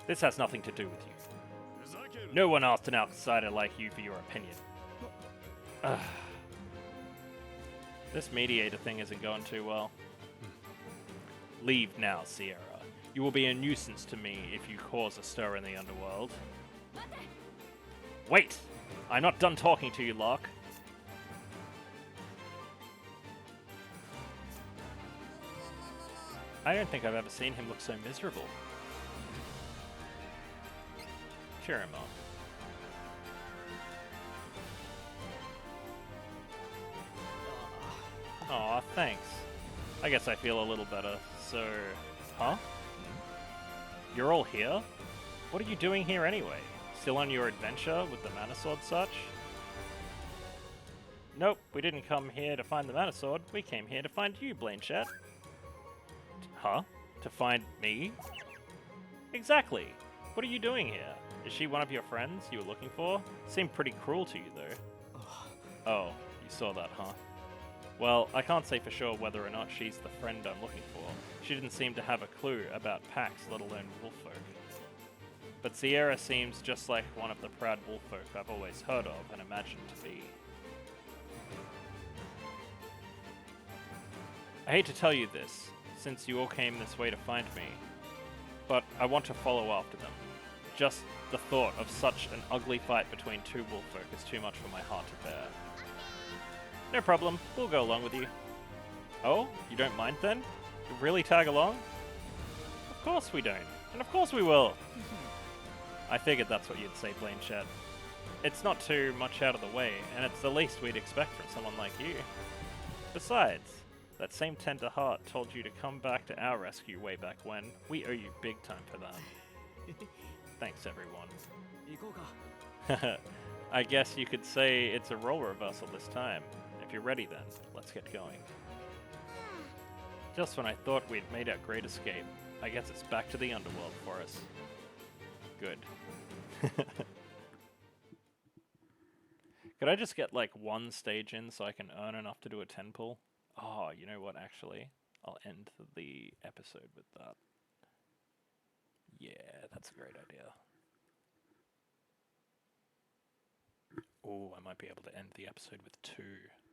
This has nothing to do with you. No one asked an outsider like you for your opinion. Ugh. This mediator thing isn't going too well. Leave now, Sierra. You will be a nuisance to me if you cause a stir in the Underworld. Wait! I'm not done talking to you, Larc. I don't think I've ever seen him look so miserable. Cheer him up. Aw, thanks. I guess I feel a little better. So, huh? You're all here? What are you doing here anyway? Still on your adventure with the Mana Sword such? Nope, we didn't come here to find the Mana Sword. We came here to find you, Blainchet. Huh? To find me? Exactly. What are you doing here? Is she one of your friends you were looking for? Seemed pretty cruel to you, though. Oh, you saw that, huh? Well, I can't say for sure whether or not she's the friend I'm looking for. She didn't seem to have a clue about packs, let alone wolffolk. But Sierra seems just like one of the proud wolffolk I've always heard of and imagined to be. I hate to tell you this, since you all came this way to find me, but I want to follow after them. Just the thought of such an ugly fight between two wolffolk is too much for my heart to bear. No problem, we'll go along with you. Oh, you don't mind then? You really tag along? Of course we don't, and of course we will! I figured that's what you'd say, Blainchet. It's not too much out of the way, and it's the least we'd expect from someone like you. Besides, that same tender heart told you to come back to our rescue way back when. We owe you big time for that. Thanks, everyone. I guess you could say it's a role reversal this time. If you're ready then, let's get going. Just when I thought we'd made our great escape, I guess it's back to the Underworld for us. Good. Could I just get like one stage in so I can earn enough to do a 10 pull? Oh, you know what, actually? I'll end the episode with that. Yeah, that's a great idea. Oh, I might be able to end the episode with 2.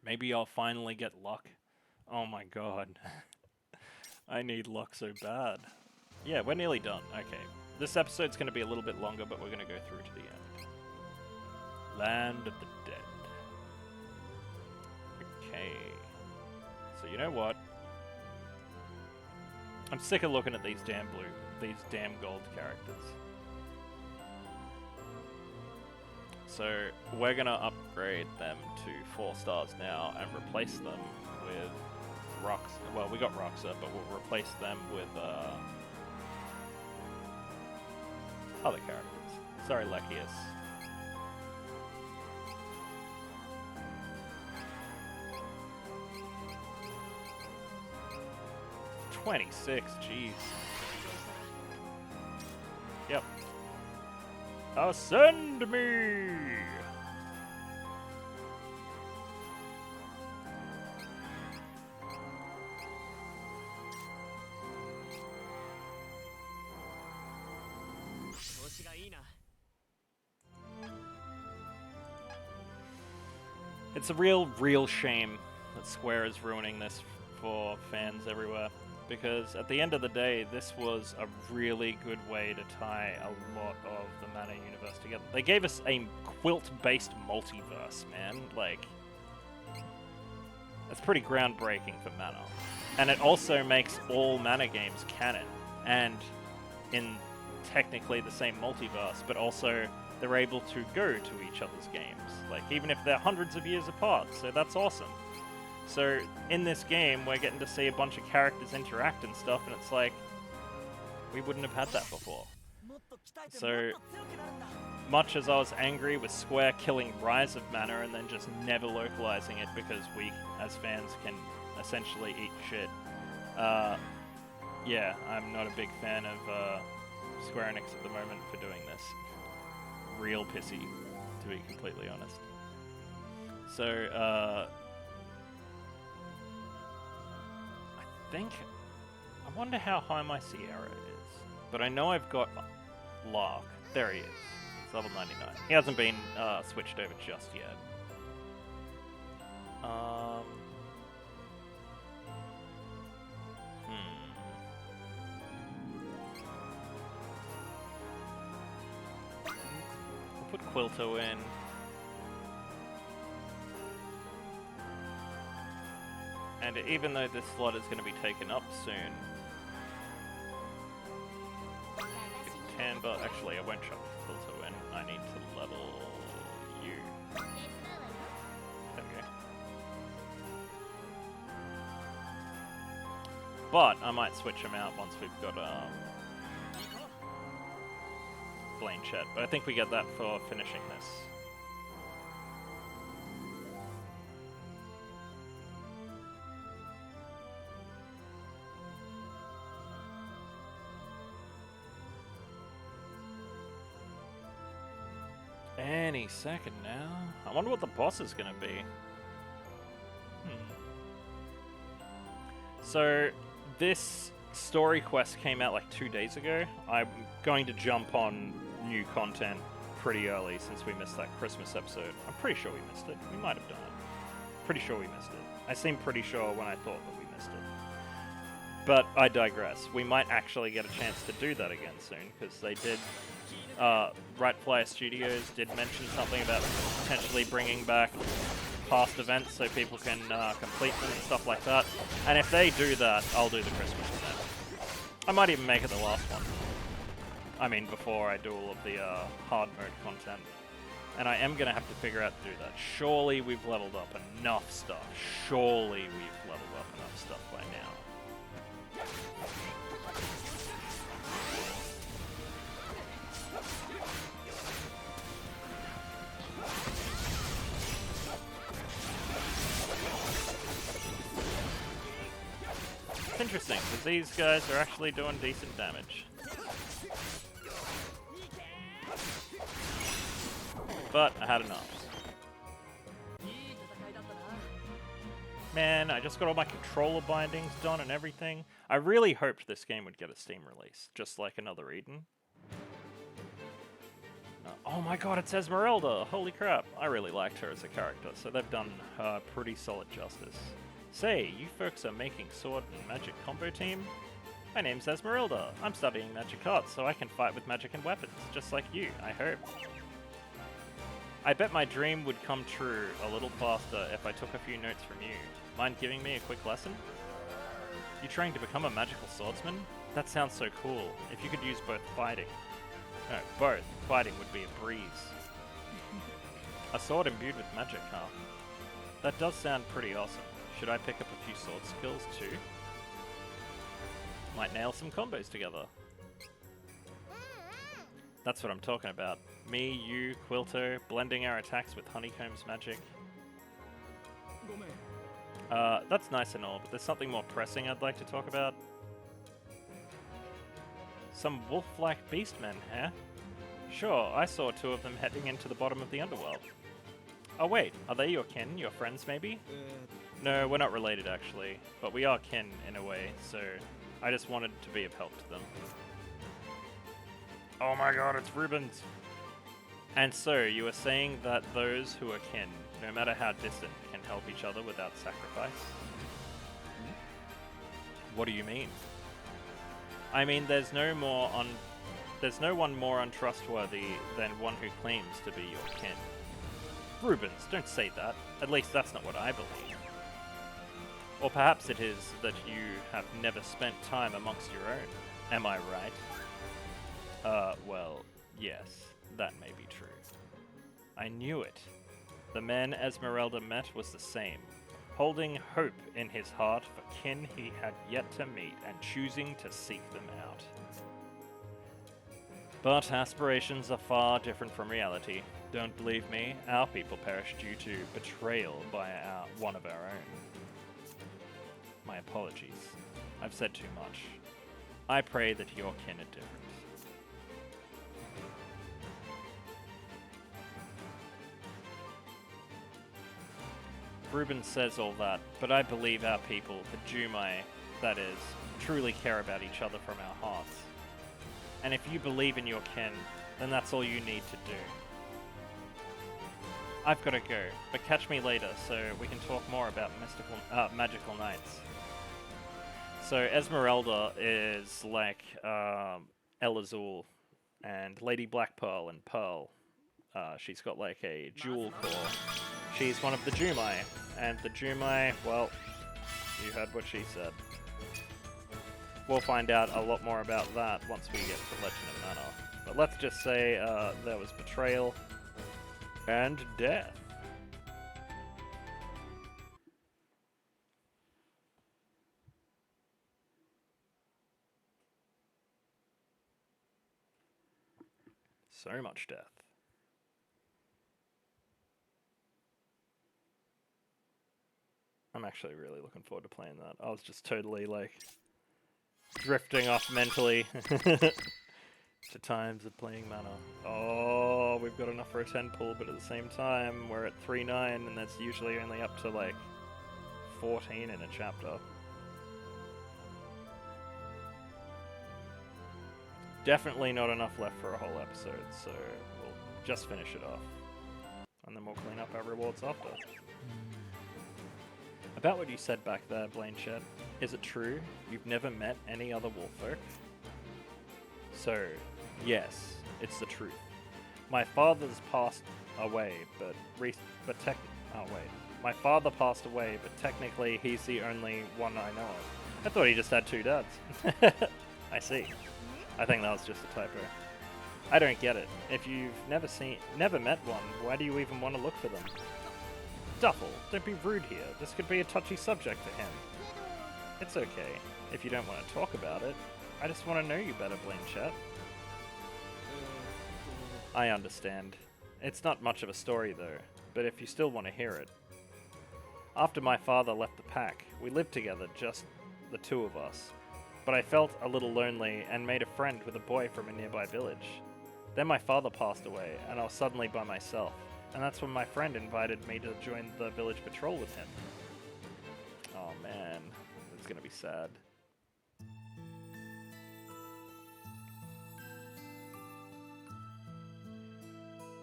Maybe I'll finally get luck. Oh my god. I need luck so bad. Yeah, we're nearly done. Okay. This episode's going to be a little bit longer, but we're going to go through to the end. Land of the Dead. Okay. So you know what? I'm sick of looking at these damn gold characters. So we're gonna upgrade them to 4 stars now and replace them with Rox. Well, we got Roxa, but we'll replace them with other characters. Sorry, Lechius. 26, jeez. Yep. Ascend me! It's a real shame that Square is ruining this for fans everywhere. Because at the end of the day, this was a really good way to tie a lot of the Mana universe together. They gave us a quilt-based multiverse, man. Like, that's pretty groundbreaking for Mana. And it also makes all Mana games canon, and in technically the same multiverse, but also they're able to go to each other's games, like even if they're hundreds of years apart, so that's awesome. So in this game, we're getting to see a bunch of characters interact and stuff, and it's like, we wouldn't have had that before. So much as I was angry with Square killing Rise of Mana and then just never localizing it because we, as fans, can essentially eat shit, yeah, I'm not a big fan of Square Enix at the moment for doing this. Real pissy, to be completely honest. So, I wonder how high my Sierra is. But I know I've got Larc. There he is. It's level 99. He hasn't been switched over just yet. We'll put Quilto in. And even though this slot is going to be taken up soon, it can, but actually I won't chuck Quilto in. I need to level you. There we go. But I might switch them out once we've got Blainchet. But I think we get that for finishing this. Any second now. I wonder what the boss is going to be. So, this story quest came out like 2 days ago. I'm going to jump on new content pretty early since we missed that Christmas episode. I'm pretty sure we missed it. We might have done it. Pretty sure we missed it. I seemed pretty sure when I thought that we missed it. But I digress. We might actually get a chance to do that again soon, because they did... Right Flyer Studios did mention something about potentially bringing back past events so people can complete them and stuff like that. And if they do that, I'll do the Christmas event. I might even make it the last one. I mean, before I do all of the hard mode content. And I am going to have to figure out to do that. Surely we've leveled up enough stuff. Surely we've leveled up enough stuff by now. It's interesting, because these guys are actually doing decent damage. But I had enough. Man, I just got all my controller bindings done and everything. I really hoped this game would get a Steam release, just like another Eden. Oh my god, it's Esmeralda! Holy crap, I really liked her as a character, so they've done her pretty solid justice. Say, you folks are making sword and magic combo team? My name's Esmeralda. I'm studying magic arts so I can fight with magic and weapons, just like you, I hope. I bet my dream would come true a little faster if I took a few notes from you. Mind giving me a quick lesson? You trying to become a magical swordsman? That sounds so cool. If you could use both fighting. No, both. Fighting would be a breeze. A sword imbued with magic, huh? That does sound pretty awesome. Should I pick up a few sword skills too? Might nail some combos together. That's what I'm talking about. Me, you, Quilto, blending our attacks with Honeycomb's magic. That's nice and all, but there's something more pressing I'd like to talk about. Some wolf-like beastmen, huh? Sure, I saw two of them heading into the bottom of the Underworld. Oh wait, are they your kin, your friends maybe? No, we're not related actually, but we are kin in a way, so I just wanted to be of help to them. Oh my god, it's Rubens! And so, you were saying that those who are kin, no matter how distant, can help each other without sacrifice? What do you mean? I mean, there's no one more untrustworthy than one who claims to be your kin. Rubens, don't say that. At least that's not what I believe. Or perhaps it is that you have never spent time amongst your own. Am I right? Well, yes, that may be true. I knew it. The man Esmeralda met was the same, holding hope in his heart for kin he had yet to meet and choosing to seek them out. But aspirations are far different from reality. Don't believe me, our people perished due to betrayal by one of our own. My apologies. I've said too much. I pray that your kin are different. Reuben says all that, but I believe our people, the Jumai, that is, truly care about each other from our hearts. And if you believe in your kin, then that's all you need to do. I've got to go, but catch me later so we can talk more about magical knights. So Esmeralda is like El Azul and Lady Black Pearl and Pearl. She's got like a jewel core. She's one of the Jumai, and the Jumai, well, you heard what she said. We'll find out a lot more about that once we get to Legend of Mana. But let's just say there was betrayal and death. So much death. I'm actually really looking forward to playing that. I was just totally, like, drifting off mentally to times of playing Mana. Oh, we've got enough for a 10 pull, but at the same time, we're at 3-9, and that's usually only up to, like, 14 in a chapter. Definitely not enough left for a whole episode, so we'll just finish it off. And then we'll clean up our rewards after. About what you said back there, Blainchet, is it true you've never met any other wolffolk? So, yes, it's the truth. My father's passed away, my father passed away, but technically he's the only one I know of. I thought he just had 2 dads. I see. I think that was just a typo. I don't get it. If you've never met one, why do you even want to look for them? Duffel, don't be rude here. This could be a touchy subject for him. It's okay, if you don't want to talk about it. I just want to know you better, Blainchet. I understand. It's not much of a story, though, but if you still want to hear it. After my father left the pack, we lived together, just the 2 of us. But I felt a little lonely and made a friend with a boy from a nearby village. Then my father passed away, and I was suddenly by myself. And that's when my friend invited me to join the village patrol with him. Oh man, it's gonna be sad.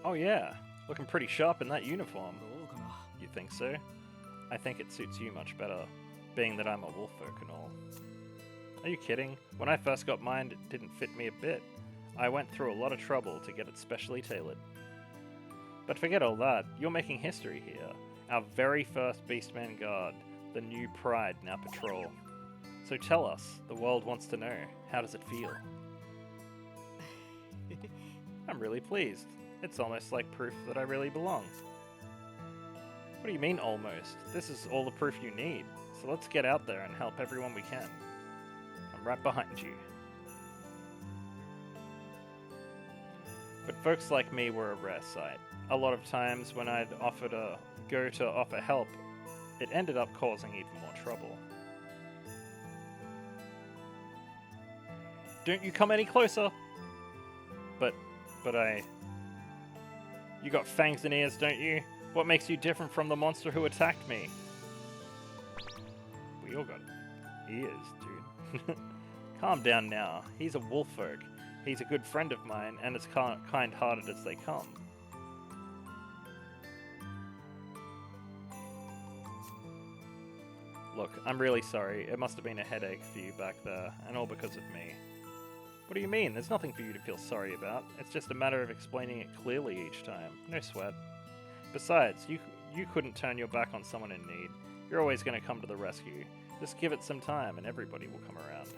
Oh yeah, looking pretty sharp in that uniform. You think so? I think it suits you much better, being that I'm a wolffolk and all. Are you kidding? When I first got mine, it didn't fit me a bit. I went through a lot of trouble to get it specially tailored. But forget all that, you're making history here. Our very first Beastman Guard, the new pride in our patrol. So tell us, the world wants to know, how does it feel? I'm really pleased. It's almost like proof that I really belong. What do you mean almost? This is all the proof you need, so let's get out there and help everyone we can. I'm right behind you. But folks like me were a rare sight. A lot of times when I'd go to offer help, it ended up causing even more trouble. Don't you come any closer! But you got fangs and ears, don't you? What makes you different from the monster who attacked me? We all got ears, dude. Calm down now. He's a wolffolk. He's a good friend of mine, and as kind-hearted as they come. Look, I'm really sorry. It must have been a headache for you back there, and all because of me. What do you mean? There's nothing for you to feel sorry about. It's just a matter of explaining it clearly each time. No sweat. Besides, you couldn't turn your back on someone in need. You're always going to come to the rescue. Just give it some time, and everybody will come around.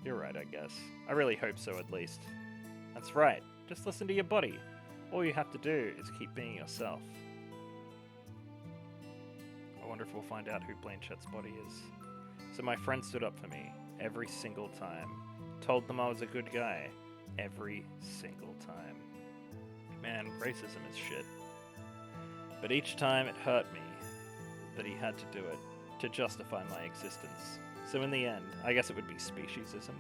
You're right, I guess. I really hope so, at least. That's right. Just listen to your body. All you have to do is keep being yourself. I wonder if we'll find out who Blainchet's body is. So my friend stood up for me every single time. Told them I was a good guy. Every single time. Man, racism is shit. But each time it hurt me that he had to do it to justify my existence. So in the end, I guess it would be speciesism.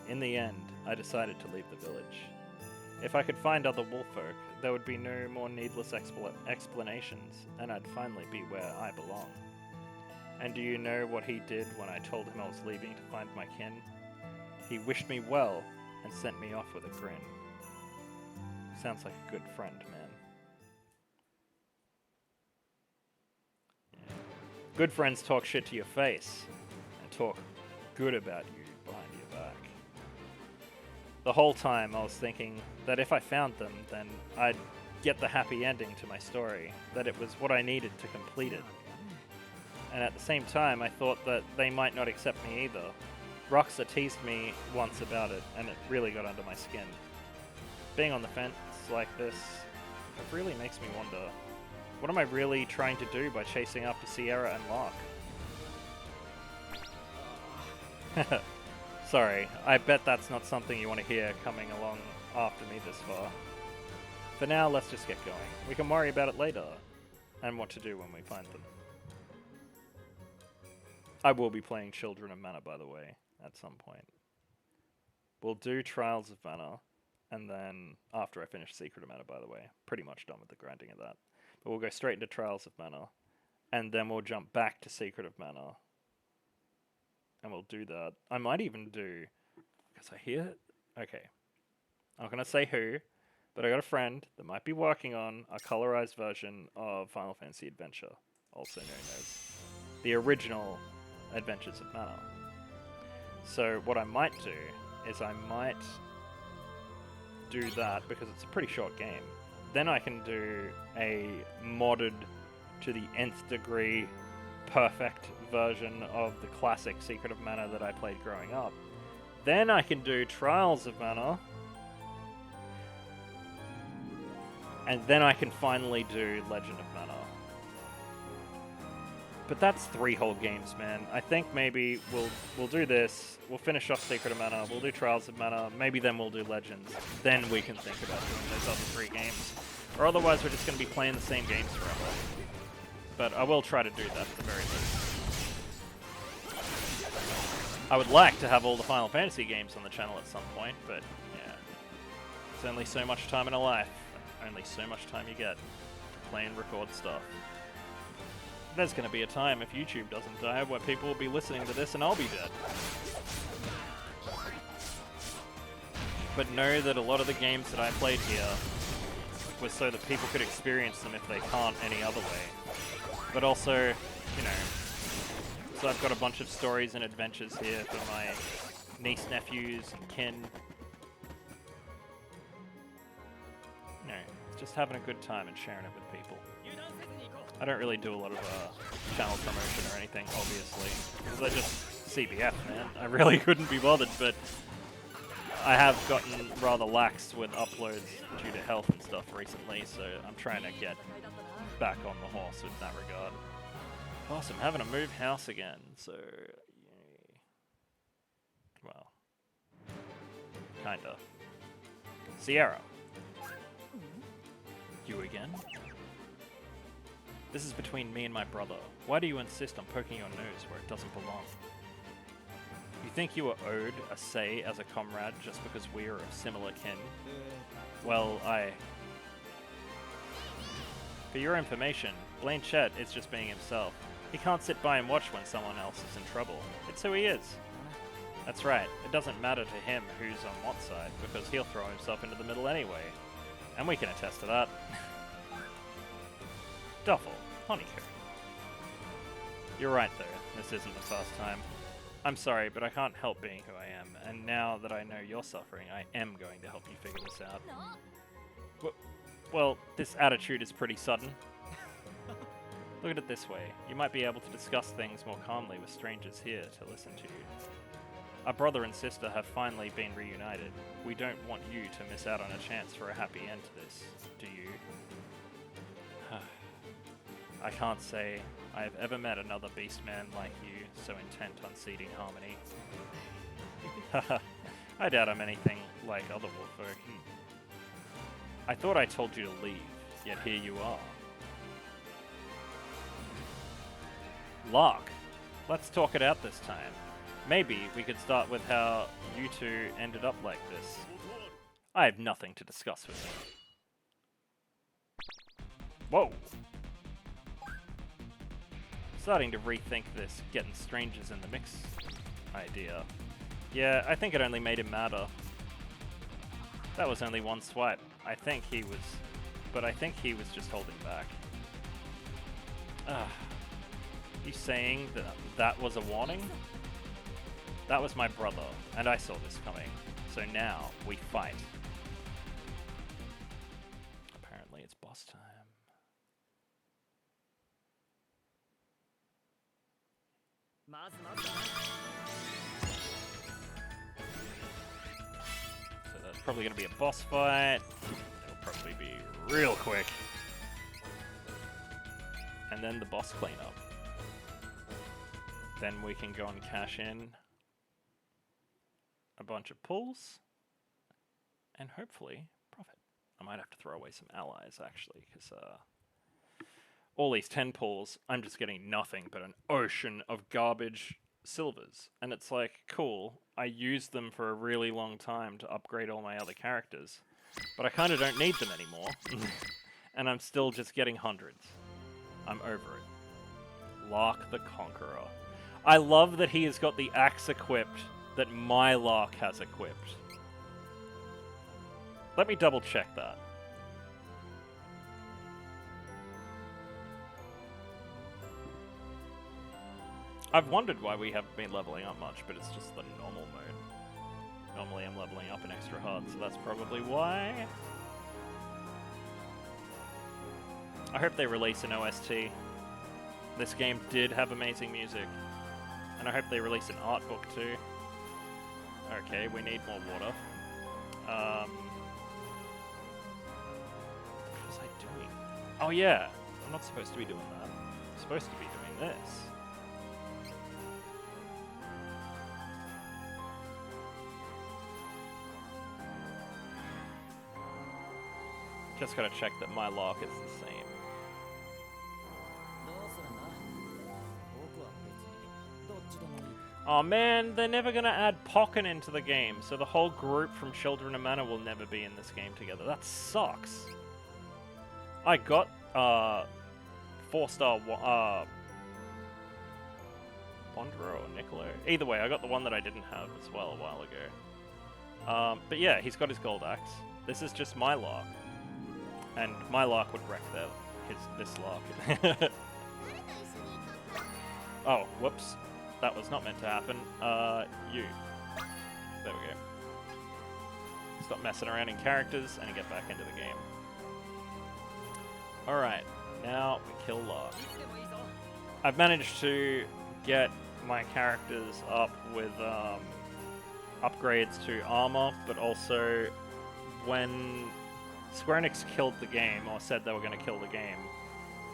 In the end, I decided to leave the village. If I could find other wolffolk, there would be no more needless explanations, and I'd finally be where I belong. And do you know what he did when I told him I was leaving to find my kin? He wished me well and sent me off with a grin. Sounds like a good friend, man. Yeah. Good friends talk shit to your face and talk good about you behind your back. The whole time I was thinking that if I found them, then I'd get the happy ending to my story, that it was what I needed to complete it. And at the same time, I thought that they might not accept me either. Roxa teased me once about it, and it really got under my skin. Being on the fence like this, it really makes me wonder, what am I really trying to do by chasing after Sierra and Larc? Sorry, I bet that's not something you want to hear coming along after me this far. For now, let's just get going. We can worry about it later, and what to do when we find them. I will be playing Children of Mana, by the way, at some point. We'll do Trials of Mana, and then after I finish Secret of Mana, by the way, pretty much done with the grinding of that. But we'll go straight into Trials of Mana, and then we'll jump back to Secret of Mana, and we'll do that. I might even do, because I hear, okay, I'm not going to say who, but I got a friend that might be working on a colorized version of Final Fantasy Adventure, also known as the original Adventures of Mana. So what I might do is I might do that because it's a pretty short game. Then I can do a modded to the nth degree perfect version of the classic Secret of Mana that I played growing up. Then I can do Trials of Mana. And then I can finally do Legend of Mana. But that's 3 whole games, man. I think maybe we'll do this. We'll finish off Secret of Mana. We'll do Trials of Mana. Maybe then we'll do Legends. Then we can think about doing those other 3 games. Or otherwise we're just going to be playing the same games forever. But I will try to do that at the very least. I would like to have all the Final Fantasy games on the channel at some point, but yeah. There's only so much time in a life. Only so much time you get to play and record stuff. There's going to be a time, if YouTube doesn't die, where people will be listening to this and I'll be dead. But know that a lot of the games that I played here was so that people could experience them if they can't any other way. But also, you know, so I've got a bunch of stories and adventures here for my niece, nephews, and kin. You know, just having a good time and sharing it with people. I don't really do a lot of channel promotion or anything, obviously, because I just CBF, man. I really couldn't be bothered, but I have gotten rather lax with uploads due to health and stuff recently, so I'm trying to get back on the horse with that regard. Plus, I'm having to move house again, so yay. Well, kinda. Sierra. You again? This is between me and my brother. Why do you insist on poking your nose where it doesn't belong? You think you are owed a say as a comrade just because we are of similar kin? Well, For your information, Blainchet is just being himself. He can't sit by and watch when someone else is in trouble. It's who he is. That's right, it doesn't matter to him who's on what side, because he'll throw himself into the middle anyway. And we can attest to that. Duffel, honeycomb. You're right though, this isn't the first time. I'm sorry, but I can't help being who I am, and now that I know you're suffering, I am going to help you figure this out. Well, this attitude is pretty sudden. Look at it this way, you might be able to discuss things more calmly with strangers here to listen to you. Our brother and sister have finally been reunited. We don't want you to miss out on a chance for a happy end to this, do you? I can't say I have ever met another beastman like you, so intent on seeding harmony. Haha, I doubt I'm anything like other wolffolk. I thought I told you to leave, yet here you are. Larc, let's talk it out this time. Maybe we could start with how you two ended up like this. I have nothing to discuss with you. Whoa! Starting to rethink this getting strangers in the mix idea. Yeah, I think it only made him madder. That was only one swipe. I think he was just holding back. You saying that that was a warning? That was my brother, and I saw this coming. So now, we fight. Apparently it's boss time. So that's probably going to be a boss fight. It'll probably be real quick. And then the boss cleanup. Then we can go and cash in a bunch of pulls. and hopefully profit. I might have to throw away some allies, actually, because all these 10 pulls, I'm just getting nothing but an ocean of garbage silvers. And it's like, cool, I used them for a really long time to upgrade all my other characters, but I kind of don't need them anymore. And I'm still just getting hundreds. I'm over it. Larc the Conqueror. I love that he has got the axe equipped that my Larc has equipped. Let me double check that. I've wondered why we haven't been leveling up much, but it's just the normal mode. Normally I'm leveling up in extra hard, so that's probably why. I hope they release an OST. This game did have amazing music. And I hope they release an art book too. Okay, we need more water. What was I doing? Oh yeah, I'm not supposed to be doing that. I'm supposed to be doing this. Just gotta check that my Larc is the same. Oh man, they're never gonna add Pokken into the game, so the whole group from Children of Mana will never be in this game together. That sucks. I got 4-star Wanderer or Niccolo. Either way, I got the one that I didn't have as well a while ago. But yeah, he's got his gold axe. This is just my Larc. And my Larc would wreck this Larc. Oh, whoops. That was not meant to happen. You. There we go. Stop messing around in characters and get back into the game. Alright, now we kill Larc. I've managed to get my characters up with upgrades to armor, but also when Square Enix killed the game, or said they were going to kill the game,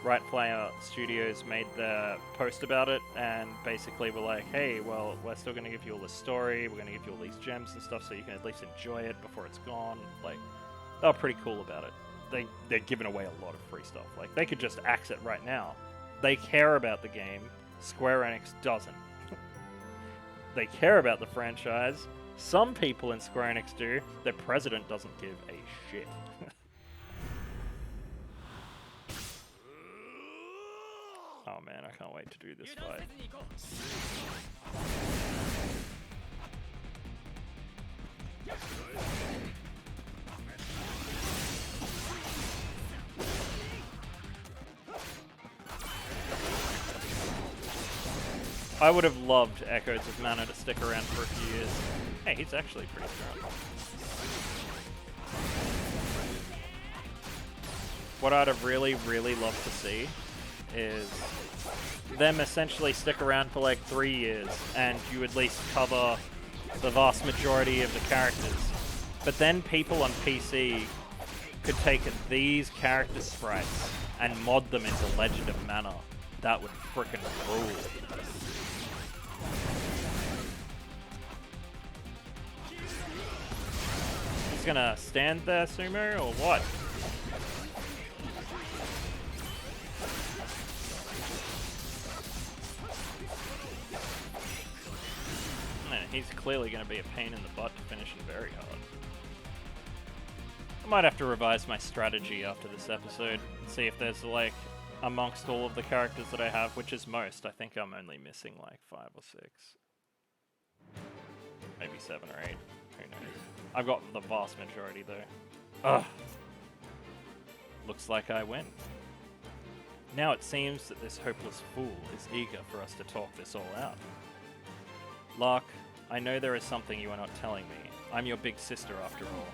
Right Player Studios made their post about it, and basically were like, hey, well, we're still going to give you all this story, we're going to give you all these gems and stuff so you can at least enjoy it before it's gone. Like, they were pretty cool about it. They're giving away a lot of free stuff. Like, they could just axe it right now. They care about the game. Square Enix doesn't. They care about the franchise. Some people in Square Enix do. Their president doesn't give a shit. Oh man, I can't wait to do this fight. I would have loved Echoes of Mana to stick around for a few years. Hey, he's actually pretty strong. What I'd have really, really loved to see is them essentially stick around for like 3 years and you at least cover the vast majority of the characters. But then people on PC could take these character sprites and mod them into Legend of Mana. That would frickin' rule. He's gonna stand there, Sumo, or what? He's clearly going to be a pain in the butt to finish him very hard. I might have to revise my strategy after this episode and see if there's, like, amongst all of the characters that I have, which is most, I think I'm only missing, like, 5 or 6. Maybe 7 or 8. Who knows? I've got the vast majority, though. Ugh. Looks like I win. Now it seems that this hopeless fool is eager for us to talk this all out. Larc, I know there is something you are not telling me. I'm your big sister after all.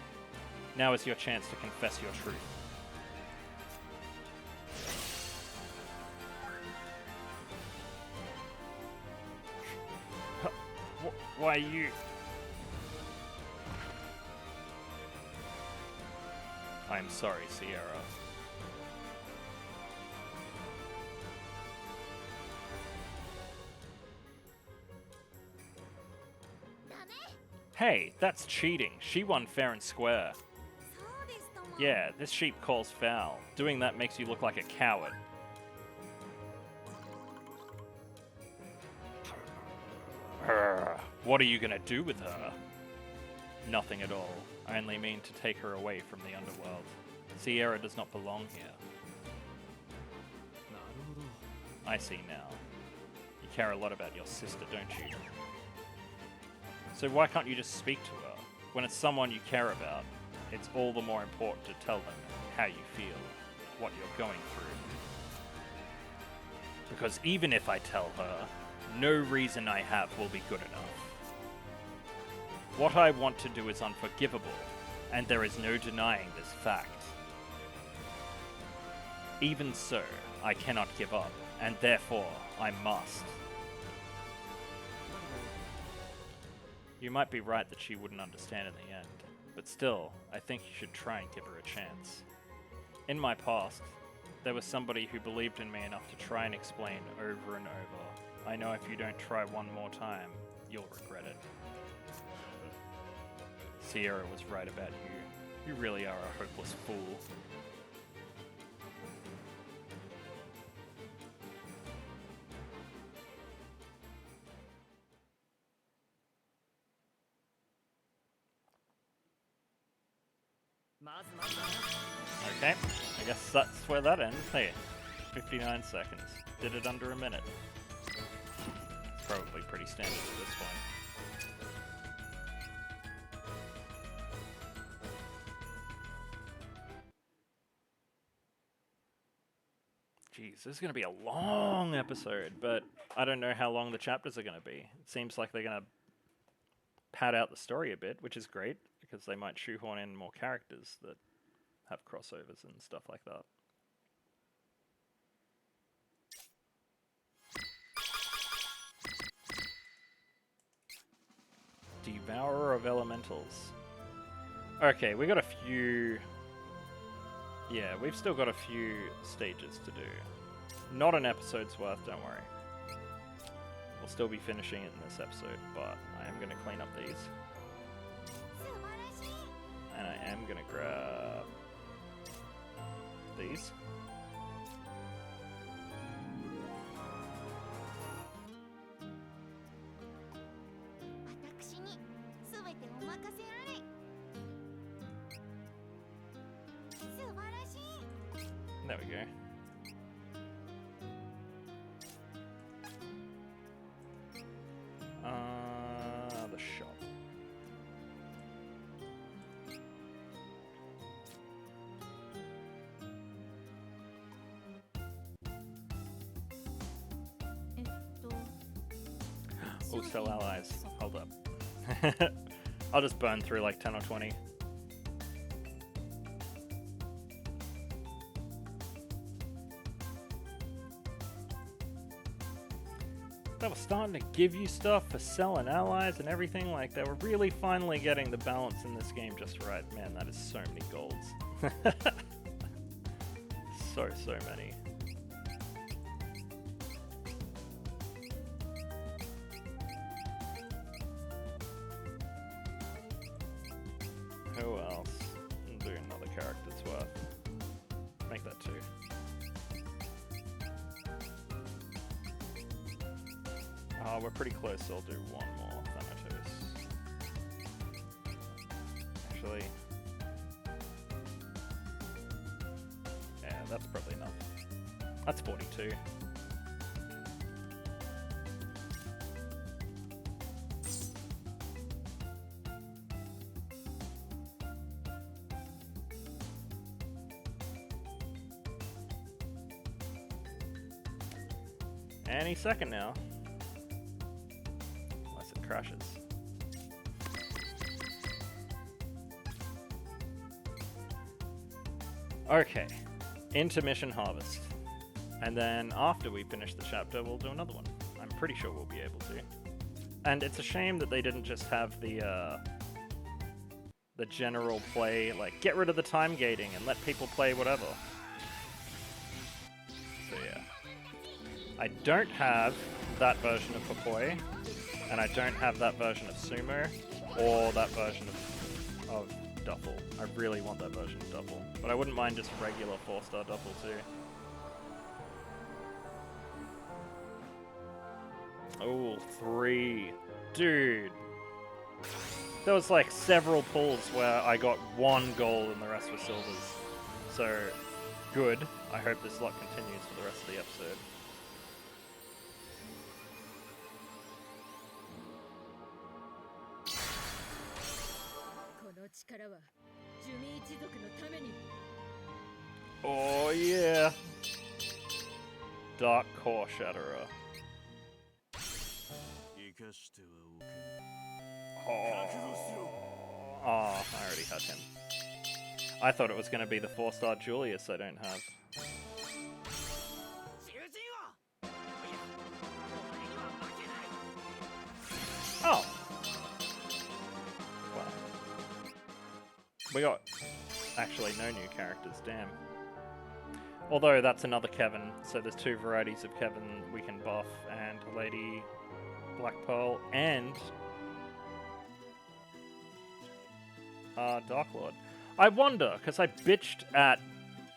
Now is your chance to confess your truth. Why you? I'm sorry, Sierra. Hey, that's cheating. She won fair and square. Yeah, this sheep calls foul. Doing that makes you look like a coward. What are you gonna do with her? Nothing at all. I only mean to take her away from the Underworld. Sierra does not belong here. I see now. You care a lot about your sister, don't you? So why can't you just speak to her? When it's someone you care about, it's all the more important to tell them how you feel, what you're going through. Because even if I tell her, no reason I have will be good enough. What I want to do is unforgivable, and there is no denying this fact. Even so, I cannot give up, and therefore I must. You might be right that she wouldn't understand in the end, but still, I think you should try and give her a chance. In my past, there was somebody who believed in me enough to try and explain over and over. I know if you don't try one more time, you'll regret it. Sierra was right about you. You really are a hopeless fool. Okay, I guess that's where that ends. Hey, 59 seconds. Did it under a minute. It's probably pretty standard at this point. Jeez, this is going to be a long episode, but I don't know how long the chapters are going to be. It seems like they're going to pad out the story a bit, which is great, because they might shoehorn in more characters that have crossovers and stuff like that. Devourer of Elementals. Okay, we got a few... Yeah, we've still got a few stages to do. Not an episode's worth, don't worry. We'll still be finishing it in this episode, but I am going to clean up these. And I am going to grab these. There we go. The shop. Oh, sell allies. Hold up. I'll just burn through like 10 or 20. They were starting to give you stuff for selling allies and everything. Like, they were really finally getting the balance in this game just right. Man, that is so many golds. So many. Who else? I'll do another character's worth. Make that 2. Oh, we're pretty close, so I'll do one more Thanatos. Actually... yeah, that's probably enough. That's 42. Any second now. Unless it crashes. Okay. Intermission Harvest. And then after we finish the chapter, we'll do another one. I'm pretty sure we'll be able to. And it's a shame that they didn't just have the general play, like, get rid of the time gating and let people play whatever. So yeah. I don't have that version of Popoi, and I don't have that version of Sumo, or that version of Duffel. I really want that version of Duffel, but I wouldn't mind just regular 4-star Duffel too. Oh, 3. Dude. There was like several pulls where I got 1 gold and the rest were silvers. So, good. I hope this luck continues for the rest of the episode. Oh yeah! Dark Core Shatterer. Oh, I already had him. I thought it was going to be the 4-star Julius I don't have. Oh! Wow. We got actually no new characters, damn. Although that's another Kevin, so there's 2 varieties of Kevin we can buff, and Lady Black Pearl and Dark Lord. I wonder, because I bitched at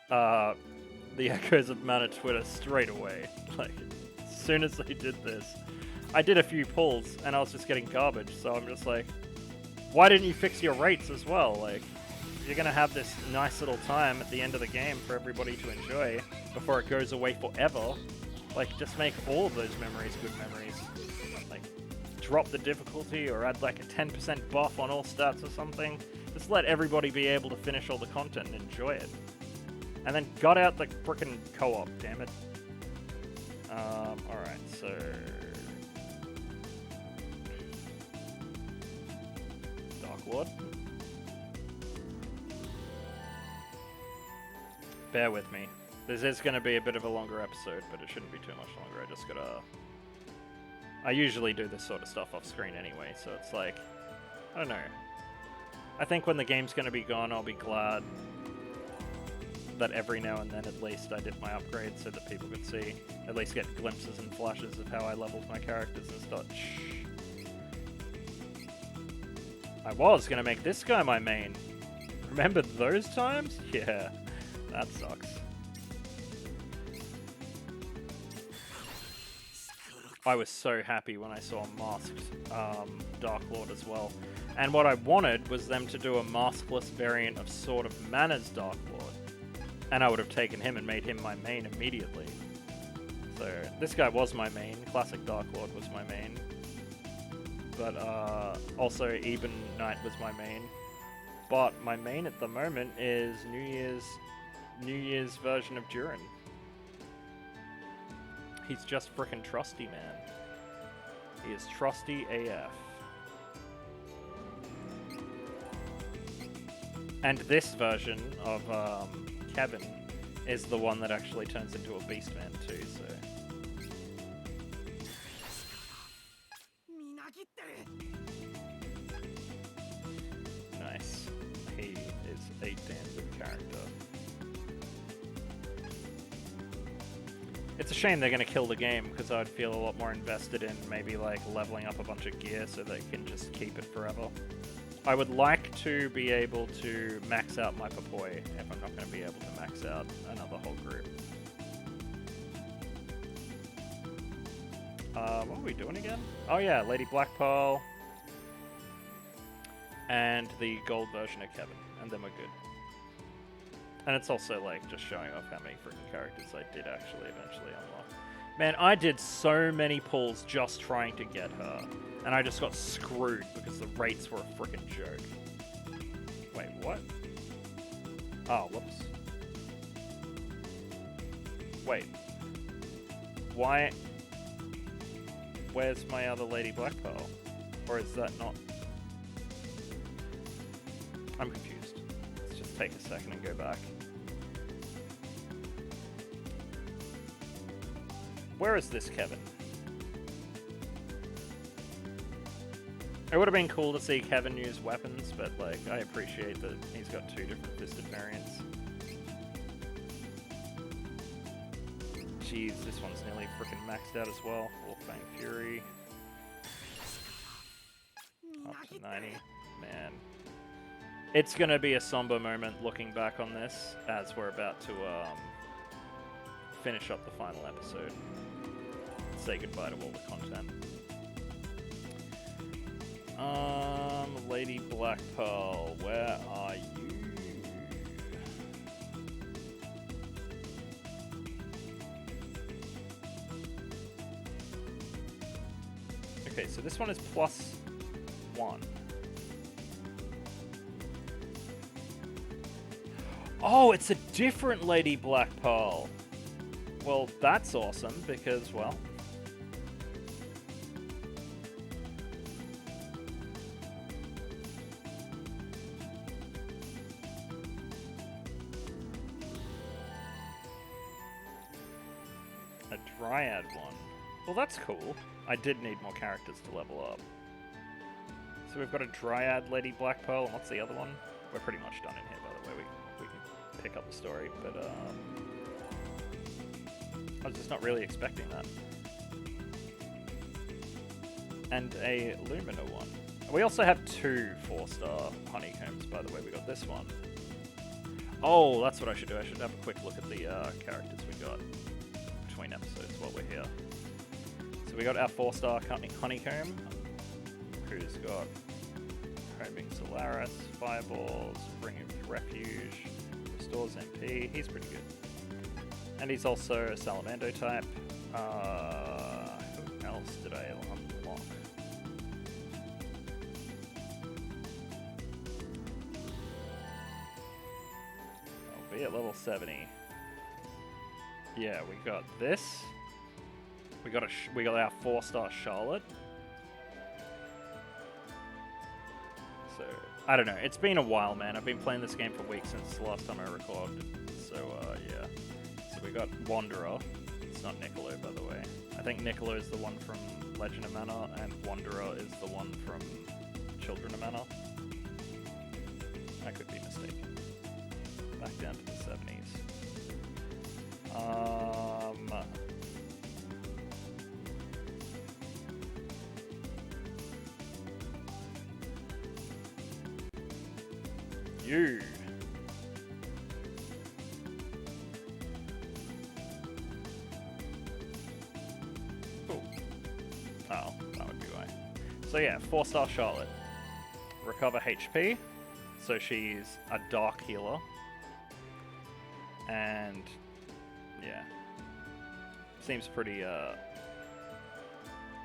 the Echoes of Mana Twitter straight away. Like, as soon as they did this, I did a few pulls and I was just getting garbage, so I'm just like, why didn't you fix your rates as well? Like, you're gonna have this nice little time at the end of the game for everybody to enjoy before it goes away forever. Like, just make all of those memories good memories. Like, drop the difficulty or add like a 10% buff on all stats or something. Just let everybody be able to finish all the content and enjoy it. And then got out the frickin' co-op, damn it. Alright, so... Dark Lord. Bear with me. This is going to be a bit of a longer episode, but it shouldn't be too much longer. I just gotta... I usually do this sort of stuff off screen anyway, so it's like... I don't know. I think when the game's going to be gone, I'll be glad that every now and then at least I did my upgrade so that people could see, at least get glimpses and flashes of how I leveled my characters and stuff. I was going to make this guy my main. Remember those times? Yeah, that sucks. I was so happy when I saw Masked Dark Lord as well. And what I wanted was them to do a maskless variant of Sword of Mana's Dark Lord. And I would have taken him and made him my main immediately. So, this guy was my main. Classic Dark Lord was my main. But also Eben Knight was my main. But my main at the moment is New Year's version of Durin. He's just frickin' trusty, man. He is trusty AF. And this version of Kevin is the one that actually turns into a Beastman too, so... Nice. He is a damn good character. It's a shame they're going to kill the game, because I'd feel a lot more invested in maybe like leveling up a bunch of gear so they can just keep it forever. I would like to be able to max out my Papoi if I'm not going to be able to max out another whole group. What are we doing again? Oh yeah, Lady Black Pearl and the gold version of Kevin, and then we're good. And it's also like just showing off how many freaking characters I did actually eventually unlock. Man, I did so many pulls just trying to get her, and I just got screwed because the rates were a freaking joke. Wait, what? Oh, whoops. Wait. Why? Where's my other Lady Black Pearl? Or is that not? I'm confused. Let's just take a second and go back. Where is this Kevin? It would have been cool to see Kevin use weapons, but like, I appreciate that he's got 2 different fisted variants. Jeez, this one's nearly freaking maxed out as well. Wolfang Fury. Up to 90. Man. It's gonna be a somber moment looking back on this as we're about to finish up the final episode. Say goodbye to all the content. Lady Black Pearl, where are you? Okay, so this one is +1. Oh, it's a different Lady Black Pearl. Well, that's awesome because, well, a Dryad one. Well, that's cool. I did need more characters to level up. So we've got a Dryad Lady Black Pearl, and what's the other one? We're pretty much done in here, by the way. We can pick up the story, but I was just not really expecting that. And a Lumina one. We also have 2 4-star honeycombs, by the way. We got this one. Oh, that's what I should do. I should have a quick look at the characters we got between episodes while we're here. So we got our 4-star honeycomb, who's got Homing Solaris, Fireballs, Ring of Refuge, Restores MP. He's pretty good. And he's also a Salamando type. Who else did I unlock? I'll be at level 70. Yeah, we got this. We got our 4-star Charlotte. So I don't know. It's been a while, man. I've been playing this game for weeks since the last time I recorded. So yeah. So we got Wanderer. It's not Niccolo, by the way. I think Niccolo is the one from Legend of Mana, and Wanderer is the one from Children of Mana. I could be mistaken. Back down to the 70s. You. Cool. Oh, that would be why. So yeah, 4-star Charlotte. Recover HP. So she's a dark healer. And yeah. Seems pretty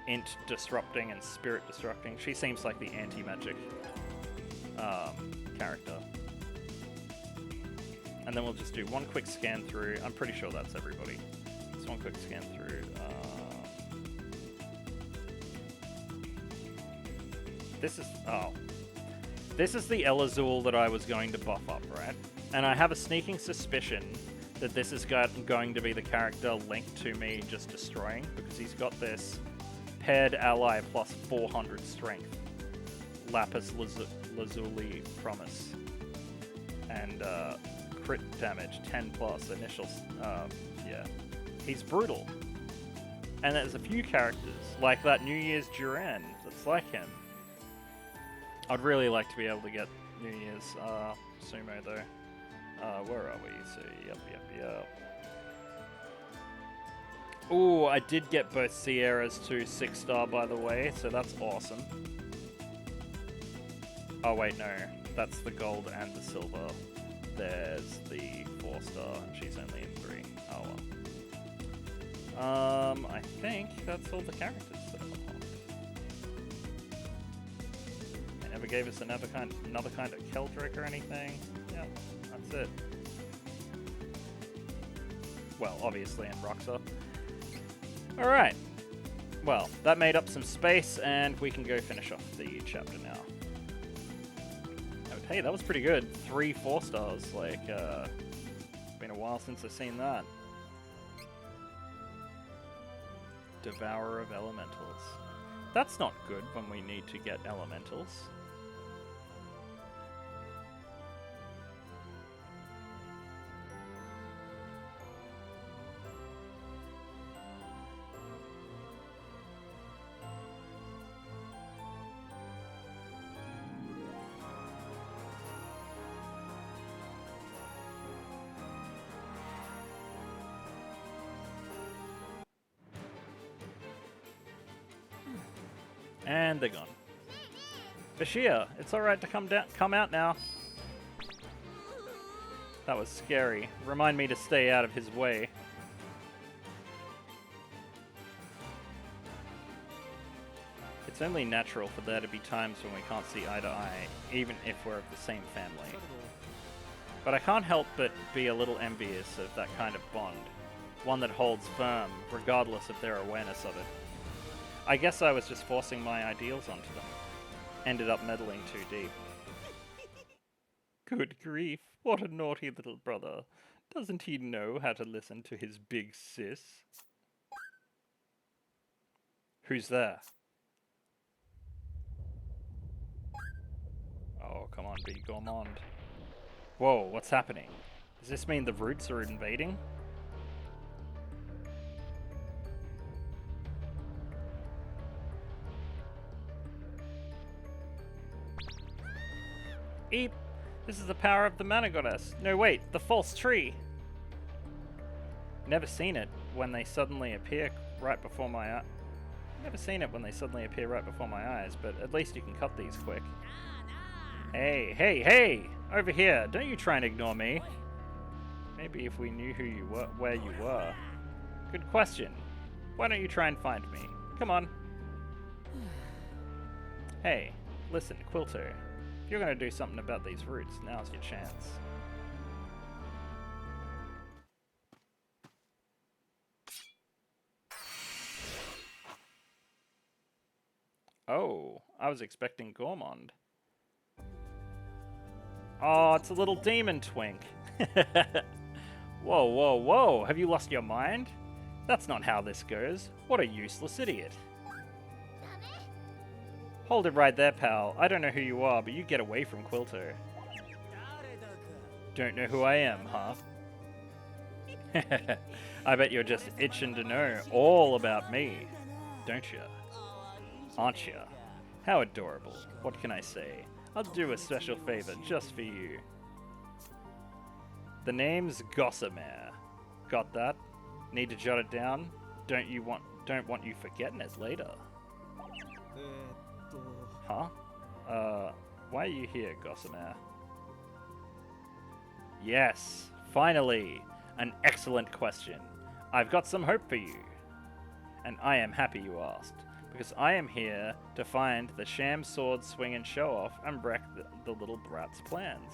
int disrupting and spirit disrupting. She seems like the anti-magic character. And then we'll just do one quick scan through. I'm pretty sure that's everybody. Just one quick scan through. This is the Elazul that I was going to buff up, right? And I have a sneaking suspicion that this is going to be the character linked to me just destroying, because he's got this paired ally plus 400 strength. Lapis Lazuli Promise. And crit damage, 10 plus, initial, yeah. He's brutal. And there's a few characters, like that New Year's Duran, that's like him. I'd really like to be able to get New Year's Sumo, though. Where are we? So, yep. Ooh, I did get both Sierras to 6-star, by the way, so that's awesome. Oh, wait, no. That's the gold and the silver. There's the 4-star, and she's only in 3. Oh, well. I think that's all the characters that I've unlocked. They never gave us another kind of Keldrick or anything. Yep, that's it. Well, obviously, in Roxa. Alright. Well, that made up some space, and we can go finish off the chapter now. Hey, that was pretty good. 3 4-stars. Like, it's been a while since I've seen that. Devourer of Elementals. That's not good when we need to get Elementals. And they're gone. Bashir, it's alright to come out now. That was scary. Remind me to stay out of his way. It's only natural for there to be times when we can't see eye to eye, even if we're of the same family. But I can't help but be a little envious of that kind of bond. One that holds firm, regardless of their awareness of it. I guess I was just forcing my ideals onto them. Ended up meddling too deep. Good grief, what a naughty little brother. Doesn't he know how to listen to his big sis? Who's there? Oh, come on, be gourmand. Whoa, what's happening? Does this mean the roots are invading? Eep! This is the power of the mana goddess. No, wait, the false tree! Never seen it when they suddenly appear right before my eyes. Never seen it when they suddenly appear right before my eyes, but at least you can cut these quick. Hey, hey, hey! Over here, don't you try and ignore me. Maybe if we knew who you were, where you were. Good question. Why don't you try and find me? Come on. Hey, listen, Quilter. If you're going to do something about these roots, now's your chance. Oh, I was expecting Gourmand. Oh, it's a little demon twink. Whoa, whoa, whoa, have you lost your mind? That's not how this goes. What a useless idiot. Hold it right there, pal. I don't know who you are, but you get away from Quilter. Don't know who I am, huh? I bet you're just itching to know all about me, don't you? Aren't you? How adorable. What can I say? I'll do a special favor just for you. The name's Gossamer. Got that? Need to jot it down? Don't want you forgetting it later. Huh? Why are you here, Gossamer? Yes, finally! An excellent question. I've got some hope for you. And I am happy you asked, because I am here to find the sham sword swing and show off and wreck the little brat's plans.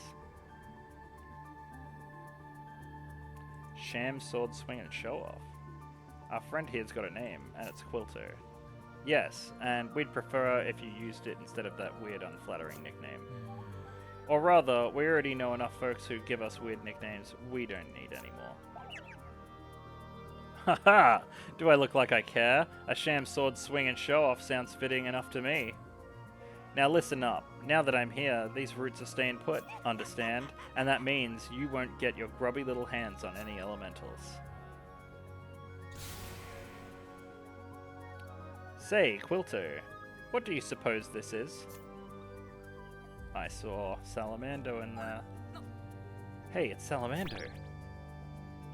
Sham sword swing and show off? Our friend here's got a name, and it's Quilter. Yes, and we'd prefer if you used it instead of that weird, unflattering nickname. Or rather, we already know enough folks who give us weird nicknames, we don't need anymore. Haha! Do I look like I care? A sham sword swing and show off sounds fitting enough to me. Now listen up. Now that I'm here, these roots are staying put, understand? And that means you won't get your grubby little hands on any elementals. Say, Quilter, what do you suppose this is? I saw Salamander in there. Hey, it's Salamander.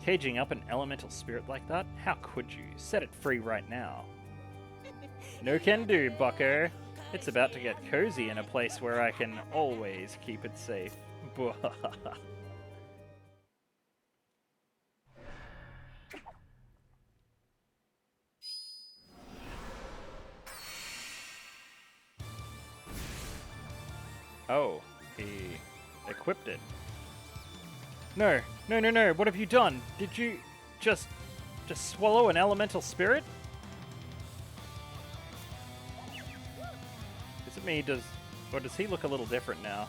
Caging up an elemental spirit like that? How could you? Set it free right now. No can do, bucko. It's about to get cozy in a place where I can always keep it safe. Oh, he equipped it. No, no, no, no, what have you done? Did you just swallow an elemental spirit? Is it me, or does he look a little different now?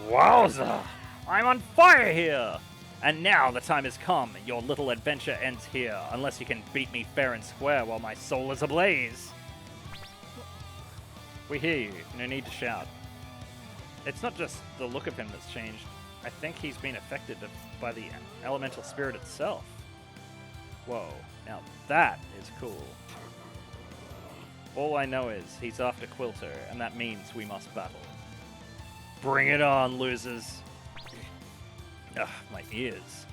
Wowza! I'm on fire here! And now the time has come. Your little adventure ends here, unless you can beat me fair and square while my soul is ablaze. We hear you, no need to shout. It's not just the look of him that's changed. I think he's been affected by the elemental spirit itself. Whoa, now that is cool. All I know is he's after Quilter, and that means we must battle. Bring it on, losers! Ugh, my ears.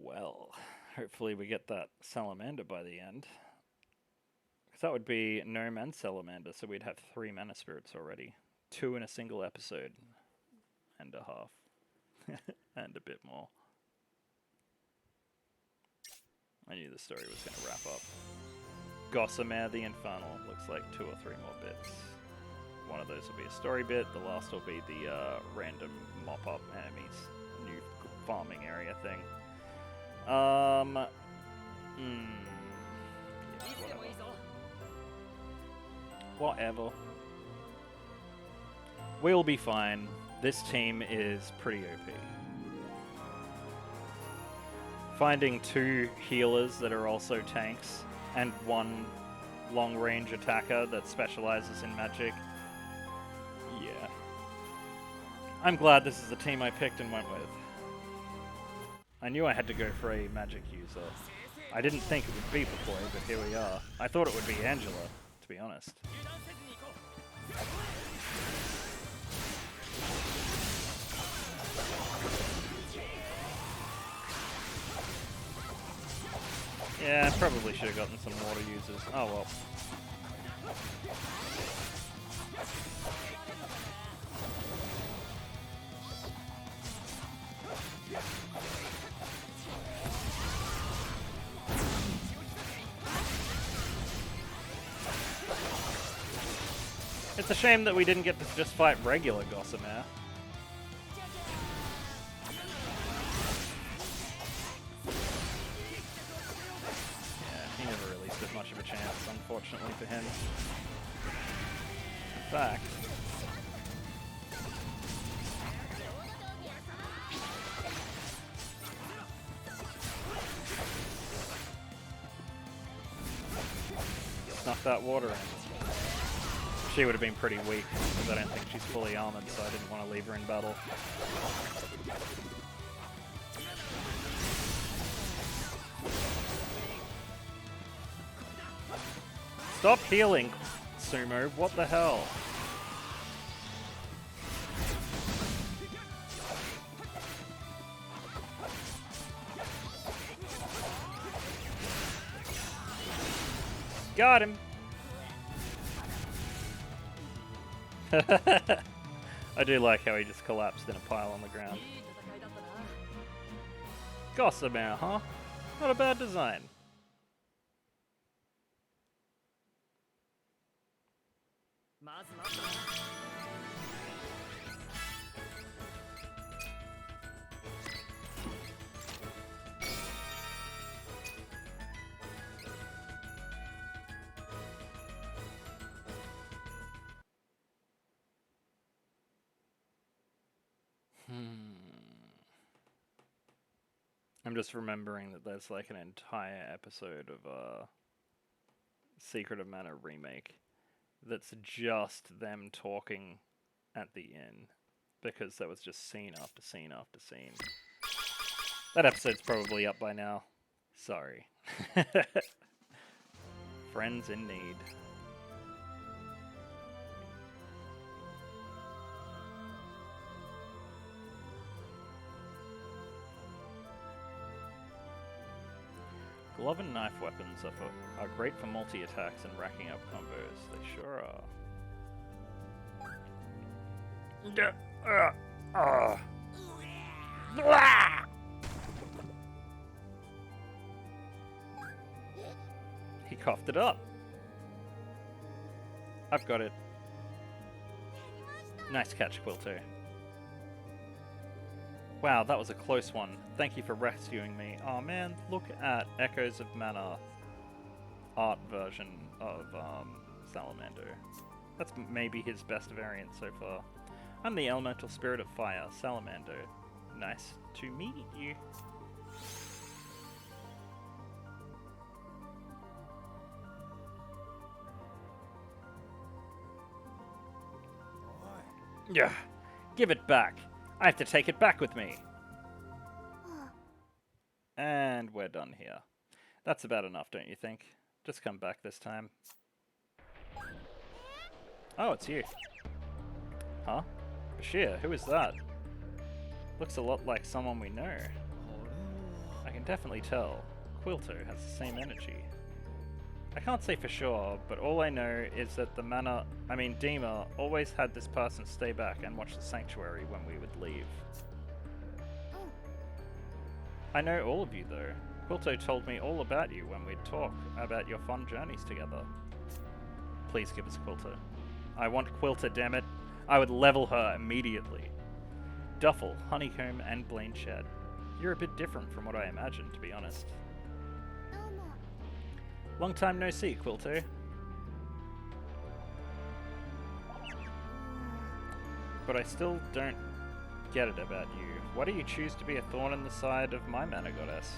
Well, hopefully we get that salamander by the end. Because that would be gnome and salamander, so we'd have 3 mana spirits already. 2 in a single episode. And a half. And a bit more. I knew the story was going to wrap up. Gossamer the Infernal. Looks like 2 or 3 more bits. One of those will be a story bit. The last will be the random mop-up enemies. New farming area thing. Yeah, whatever. We'll be fine. This team is pretty OP. Finding 2 healers that are also tanks and 1 long-range attacker that specializes in magic. Yeah. I'm glad this is the team I picked and went with. I knew I had to go for a magic user. I didn't think it would be Poi, but here we are. I thought it would be Angela, to be honest. Yeah, probably should have gotten some water users. Oh well. It's a shame that we didn't get to just fight regular Gossamer. Yeah, he never really stood much of a chance, unfortunately for him. In fact... snuck that water in. She would have been pretty weak, because I don't think she's fully armored, so I didn't want to leave her in battle. Stop healing, Sumo. What the hell? Got him. I do like how he just collapsed in a pile on the ground. Gossamer, huh? Not a bad design. I'm just remembering that there's like an entire episode of Secret of Mana remake that's just them talking at the inn, because that was just scene after scene after scene. That episode's probably up by now. Sorry. Friends in need. Glove and knife weapons are great for multi-attacks and racking up combos. They sure are. He coughed it up. I've got it. Nice catch, Quilto. Wow, that was a close one. Thank you for rescuing me. Oh man, look at Echoes of Mana art version of Salamander. That's maybe his best variant so far. I'm the elemental spirit of fire, Salamander. Nice to meet you. Yeah, give it back. I have to take it back with me. And we're done here. That's about enough, don't you think? Just come back this time. Oh, it's you. Huh? Bashir, who is that? Looks a lot like someone we know. I can definitely tell. Quilto has the same energy. I can't say for sure, but all I know is that Dima always had this person stay back and watch the sanctuary when we would leave. I know all of you though. Quilto told me all about you when we'd talk about your fun journeys together. Please give us Quilto. I want Quilto, damn it. I would level her immediately. Duffel, Honeycomb, and Blainchet. You're a bit different from what I imagined, to be honest. Long time no see, Quilto. But I still don't get it about you. Why do you choose to be a thorn in the side of my mana goddess?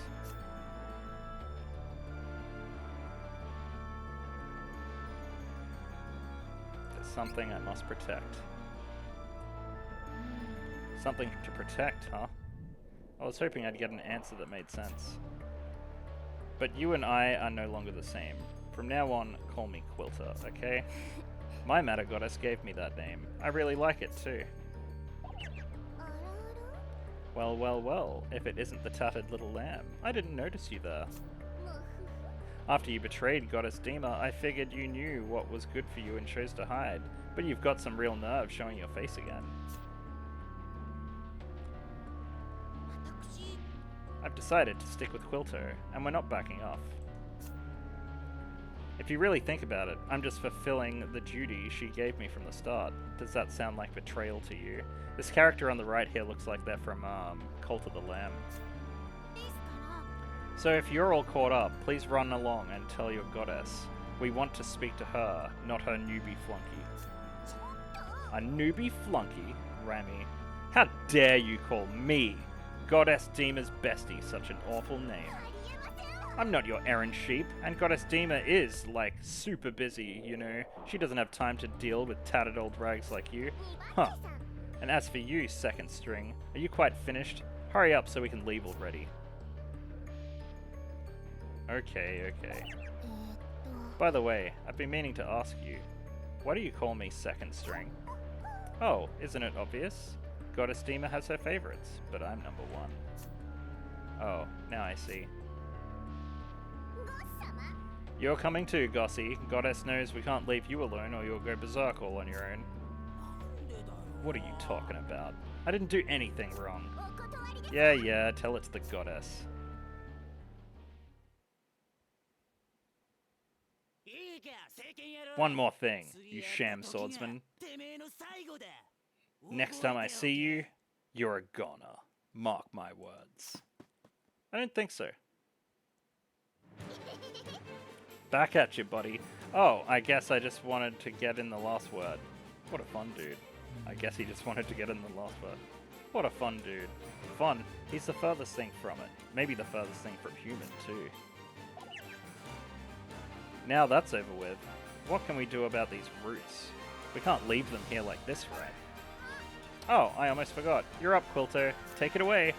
There's something I must protect. Something to protect, huh? I was hoping I'd get an answer that made sense. But you and I are no longer the same. From now on, call me Quilter, okay? My Matter Goddess gave me that name. I really like it too. Well, well, well, if it isn't the tattered little lamb. I didn't notice you there. After you betrayed Goddess Dima, I figured you knew what was good for you and chose to hide. But you've got some real nerve showing your face again. I've decided to stick with Quilto, and we're not backing off. If you really think about it, I'm just fulfilling the duty she gave me from the start. Does that sound like betrayal to you? This character on the right here looks like they're from Cult of the Lamb. So if you're all caught up, please run along and tell your goddess. We want to speak to her, not her newbie flunky. A newbie flunky? Rami. How dare you call me Goddess Dima's bestie such an awful name. I'm not your errand sheep, and Goddess Dima is, like, super busy, you know. She doesn't have time to deal with tattered old rags like you. Huh. And as for you, second string, are you quite finished? Hurry up so we can leave already. Okay, okay. By the way, I've been meaning to ask you, why do you call me second string? Oh, isn't it obvious? Goddess Dima has her favorites, but I'm number one. Oh, now I see. You're coming too, Gossie. Goddess knows we can't leave you alone or you'll go berserk all on your own. What are you talking about? I didn't do anything wrong. Yeah, tell it to the goddess. One more thing, you sham swordsman. Next time I see you, you're a goner. Mark my words. I don't think so. Back at you, buddy. Oh, I guess I just wanted to get in the last word. What a fun dude. I guess he just wanted to get in the last word. What a fun dude. Fun. He's the furthest thing from it. Maybe the furthest thing from human, too. Now that's over with, what can we do about these roots? We can't leave them here like this, right? Oh, I almost forgot. You're up, Quilto. Take it away.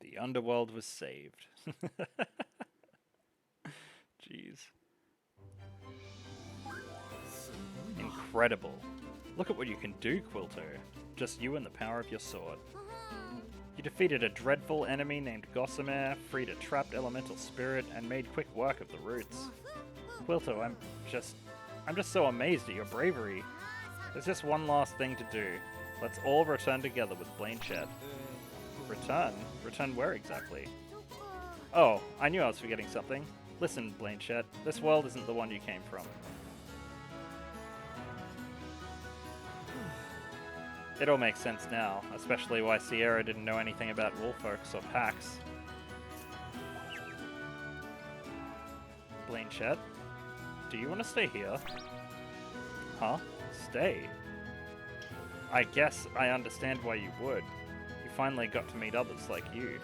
The Underworld was saved. Jeez. Incredible. Look at what you can do, Quilto. Just you and the power of your sword. You defeated a dreadful enemy named Gossamer, freed a trapped elemental spirit, and made quick work of the roots. Quilto, I'm just so amazed at your bravery. There's just one last thing to do. Let's all return together with Blainchet. Return? Return where exactly? Oh, I knew I was forgetting something. Listen, Blainchet, this world isn't the one you came from. It all makes sense now, especially why Sierra didn't know anything about Wolfolks or packs. Blainchet, do you want to stay here? Huh? Stay? I guess I understand why you would. You finally got to meet others like you.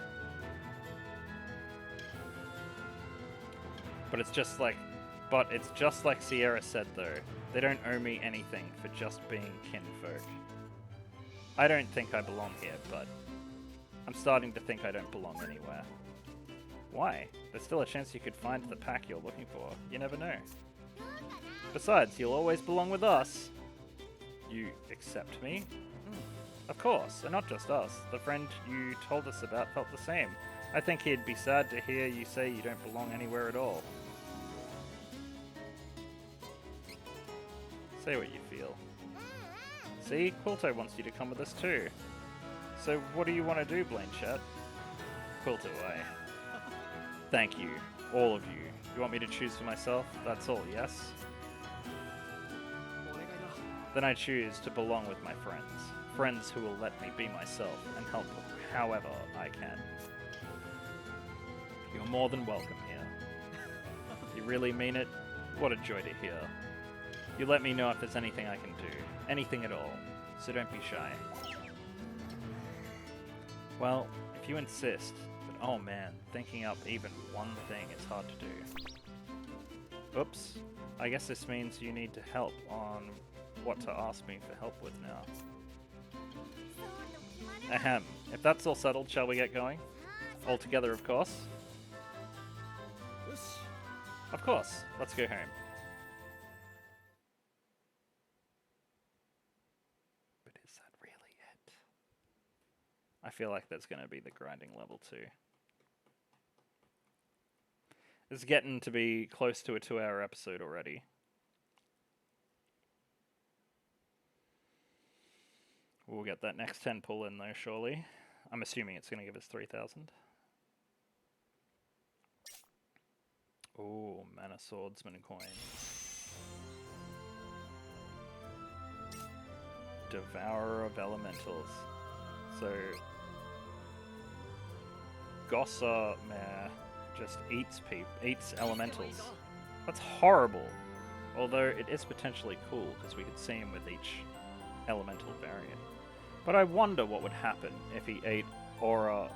But it's just like But it's just like Sierra said though, they don't owe me anything for just being kinfolk. I don't think I belong here, but I'm starting to think I don't belong anywhere. Why? There's still a chance you could find the pack you're looking for. You never know. Besides, you'll always belong with us. You accept me? Of course, and not just us. The friend you told us about felt the same. I think he'd be sad to hear you say you don't belong anywhere at all. Say what you feel. See, Quilto wants you to come with us too. So what do you want to do, Blainchet? Quilto, Thank you, all of you. You want me to choose for myself? That's all, yes? Then I choose to belong with my friends. Friends who will let me be myself and help however I can. You're more than welcome here. You really mean it? What a joy to hear. You let me know if there's anything I can do. Anything at all. So don't be shy. Well, if you insist, but oh man, thinking up even one thing is hard to do. Oops. I guess this means you need to help on what to ask me for help with now. Ahem. If that's all settled, shall we get going? All together, of course. Of course. Let's go home. But is that really it? I feel like that's going to be the grinding level too. It's getting to be close to a 2-hour episode already. We'll get that next 10 pull in though, surely. I'm assuming it's going to give us 3,000. Ooh, Mana Swordsman coin. Devourer of Elementals. So, Gossa Mare just eats elementals. That's horrible. Although it is potentially cool because we could see him with each elemental variant. But I wonder what would happen if he ate Aura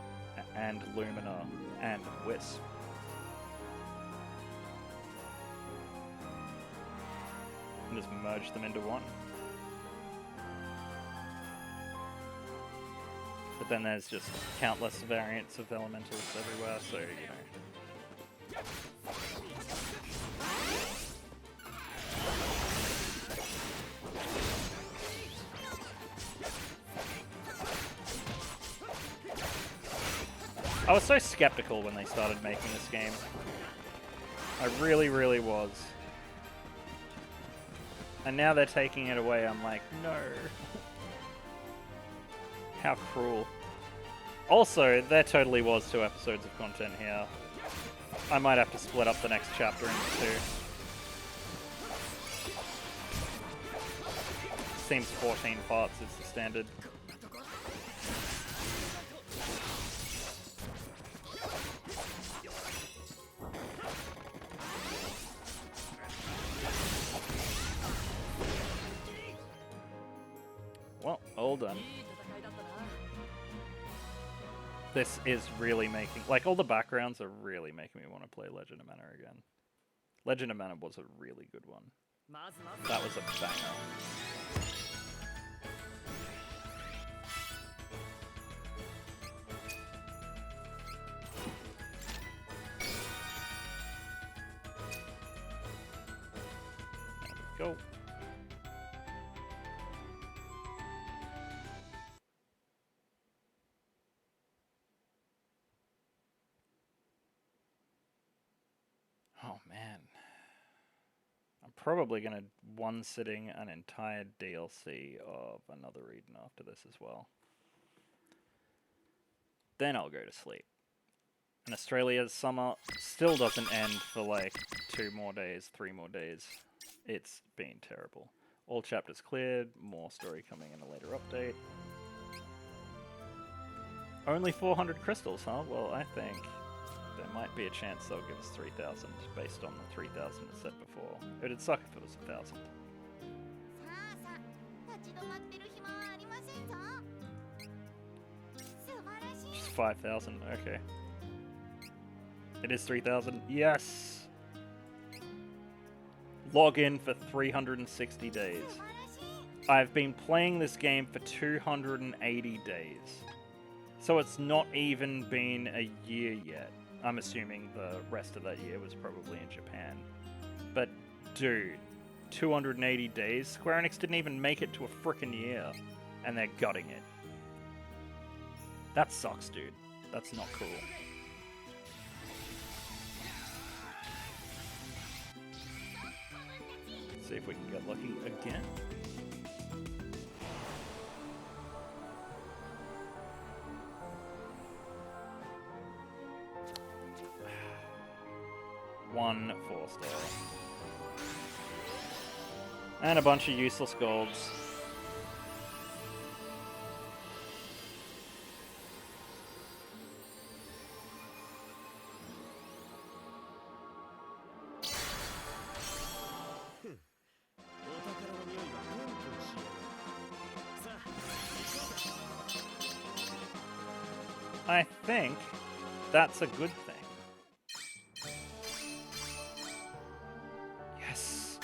and Lumina and Wisp. And just merge them into one. But then there's just countless variants of elementals everywhere, so, you know. I was so skeptical when they started making this game. I really, really was. And now they're taking it away, I'm like, no. How cruel. Also, there totally was 2 episodes of content here. I might have to split up the next chapter into 2. Seems 14 parts is the standard. Well, all done. This is really making... Like, all the backgrounds are really making me want to play Legend of Mana again. Legend of Mana was a really good one. That was a banger. There we go. Oh man. I'm probably going to one-sitting an entire DLC of Another Eden after this as well. Then I'll go to sleep. And Australia's summer still doesn't end for like 2 more days, 3 more days. It's been terrible. All chapters cleared, more story coming in a later update. Only 400 crystals, huh? Well, I think there might be a chance they'll give us 3,000 based on the 3,000 it said before. It'd suck if it was 1,000. Just 5,000, okay. It is 3,000, yes! log in for 360 days. I've been playing this game for 280 days. So it's not even been a year yet. I'm assuming the rest of that year was probably in Japan. But dude, 280 days? Square Enix didn't even make it to a frickin' year. And they're gutting it. That sucks, dude. That's not cool. Let's see if we can get lucky again. One 4-star. And a bunch of useless golds. I think that's a good thing. Yes.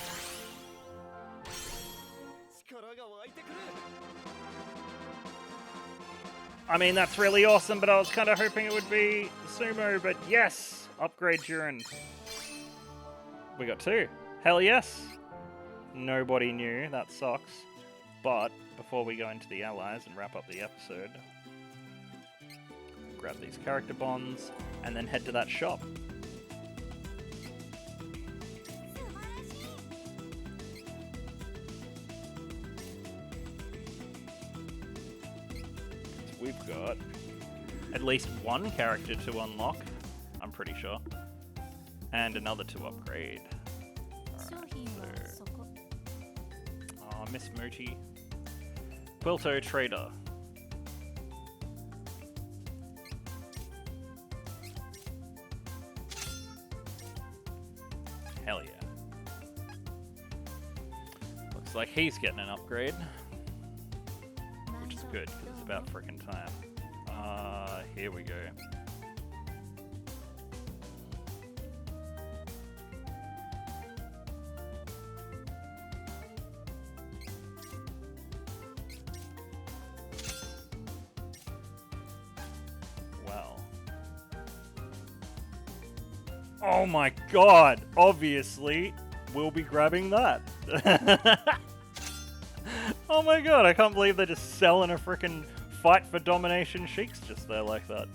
I mean, that's really awesome, but I was kind of hoping it would be Sumo, but yes! Upgrade Durin. We got 2. Hell yes! Nobody knew, that sucks. But, before we go into the allies and wrap up the episode, grab these character bonds, and then head to that shop. So we've got at least one character to unlock, I'm pretty sure, and another to upgrade. Alright, so... Oh, Miss Mochi. Quilto Trader. Hell yeah. Looks like he's getting an upgrade. Which is good, because it's about frickin' time. Here we go. Well. Oh my god! Obviously, we'll be grabbing that. Oh my god, I can't believe they're just selling a frickin' fight for domination sheiks just there like that.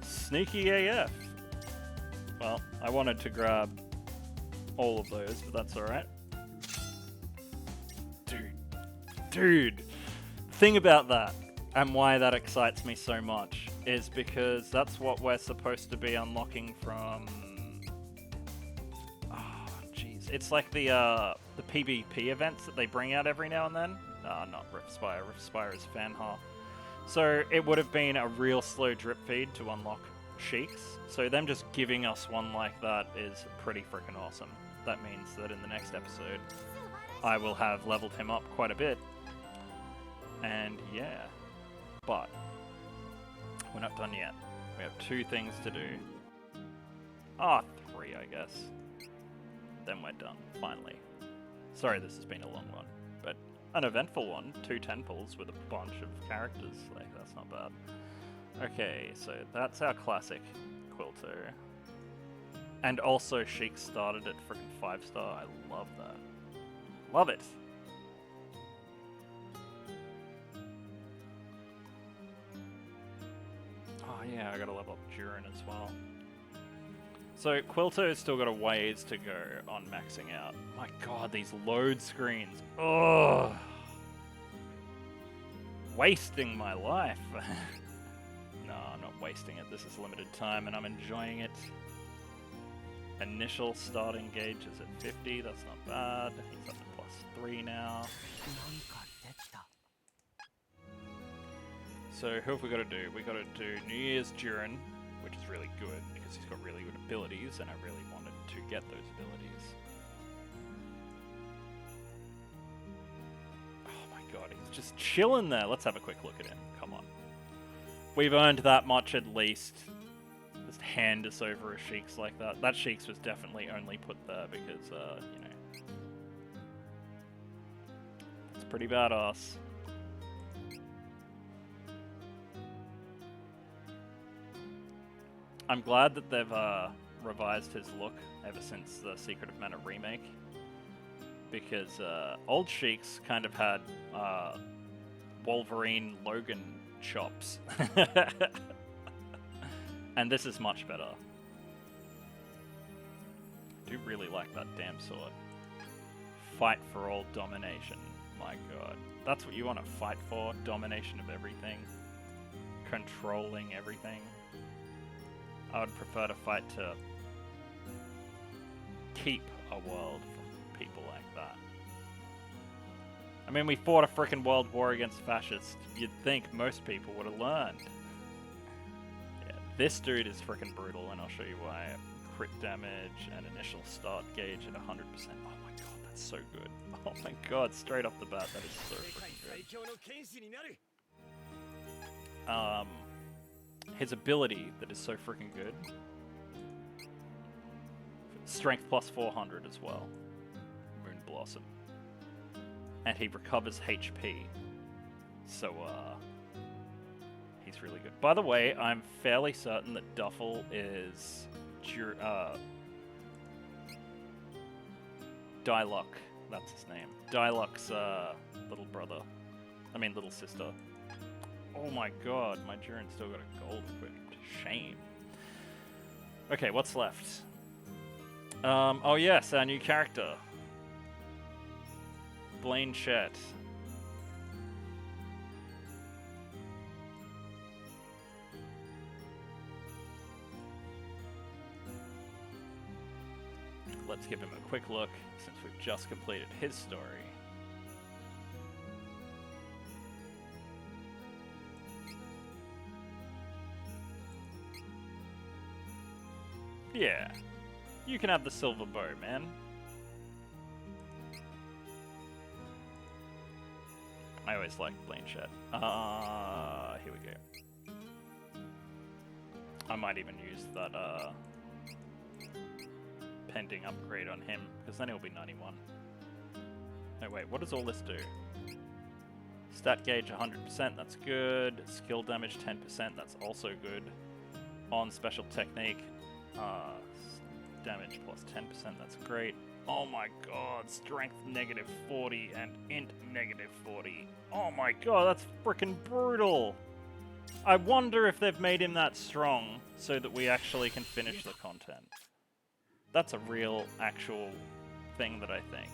Sneaky AF. Well, I wanted to grab all of those, but that's alright. Dude. Thing about that, and why that excites me so much, is because that's what we're supposed to be unlocking from... Oh, jeez. It's like the PvP events that they bring out every now and then. Not Riftspire. Riftspire is Fanha. So it would have been a real slow drip feed to unlock sheiks. So them just giving us one like that is pretty freaking awesome. That means that in the next episode, I will have leveled him up quite a bit. And yeah. But we're not done yet. We have 2 things to do. 3, I guess. Then we're done, finally. Sorry this has been a long one, but an eventful one. 2 temples with a bunch of characters. Like, that's not bad. Okay, so that's our classic Quilto. And also Sheik started at frickin' 5-star. I love that. Love it! Oh yeah, I gotta level up Durin as well. So Quilto's still got a ways to go on maxing out. My god, these load screens. Ugh. Wasting my life. No, I'm not wasting it. This is limited time and I'm enjoying it. Initial starting gauge is at 50. That's not bad. He's up to +3 now. So who have we got to do? We got to do New Year's Durin, which is really good because he's got really good abilities, and I really wanted to get those abilities. Oh my god, he's just chilling there. Let's have a quick look at him. Come on. We've earned that much at least. Just hand us over a Sheiks like that. That Sheiks was definitely only put there because, you know, it's pretty badass. I'm glad that they've revised his look ever since the Secret of Mana remake, because old Sheiks kind of had Wolverine Logan chops. And this is much better. I do really like that damn sword. Fight for all domination. My god. That's what you want to fight for? Domination of everything. Controlling everything. I would prefer to fight to keep a world from people like that. I mean, we fought a frickin' world war against fascists. You'd think most people would have learned. Yeah, this dude is frickin' brutal, and I'll show you why. Crit damage and initial start gauge at 100%. Oh my god, that's so good. Oh my god, straight off the bat, that is so frickin' good. His ability that is so freaking good. Strength plus 400 as well. Moon Blossom. And he recovers HP. So, he's really good. By the way, I'm fairly certain that Duffel is Diluc. That's his name. Diluc's little brother. I mean, little sister. Oh my god, my Durin's still got a gold equipped. Shame. Okay, what's left? Oh yes, our new character. Blainchet. Let's give him a quick look, since we've just completed his story. Yeah, you can have the silver bow, man. I always liked Blainchet. Here we go. I might even use that pending upgrade on him, because then he'll be 91. No, wait, what does all this do? Stat gauge 100%, that's good. Skill damage 10%, that's also good. On special technique, damage plus 10%, that's great. Oh my god, strength negative 40 and int negative 40. Oh my god, that's freaking brutal! I wonder if they've made him that strong so that we actually can finish the content. That's a real, actual thing that I think.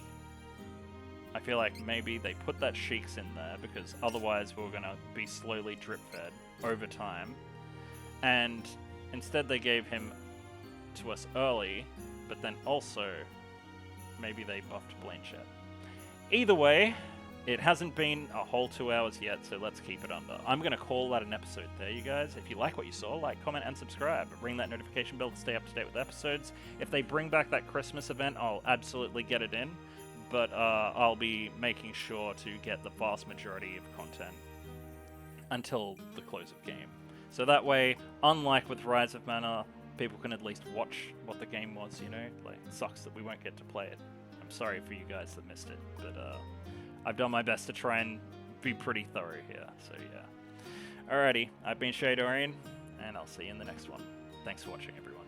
I feel like maybe they put that Sheiks in there because otherwise we're gonna be slowly drip-fed over time. And instead they gave him to us early, but then also maybe they buffed Blainchet. Either way, it hasn't been a whole 2 hours yet, so let's keep it under. I'm going to call that an episode there, you guys. If you like what you saw, like, comment, and subscribe. Ring that notification bell to stay up to date with episodes. If they bring back that Christmas event, I'll absolutely get it in, but I'll be making sure to get the vast majority of content until the close of game. So that way, unlike with Rise of Mana, people can at least watch what the game was, you know? Like, it sucks that we won't get to play it. I'm sorry for you guys that missed it, but I've done my best to try and be pretty thorough here, so yeah. Alrighty, I've been Shadorian, and I'll see you in the next one. Thanks for watching, everyone.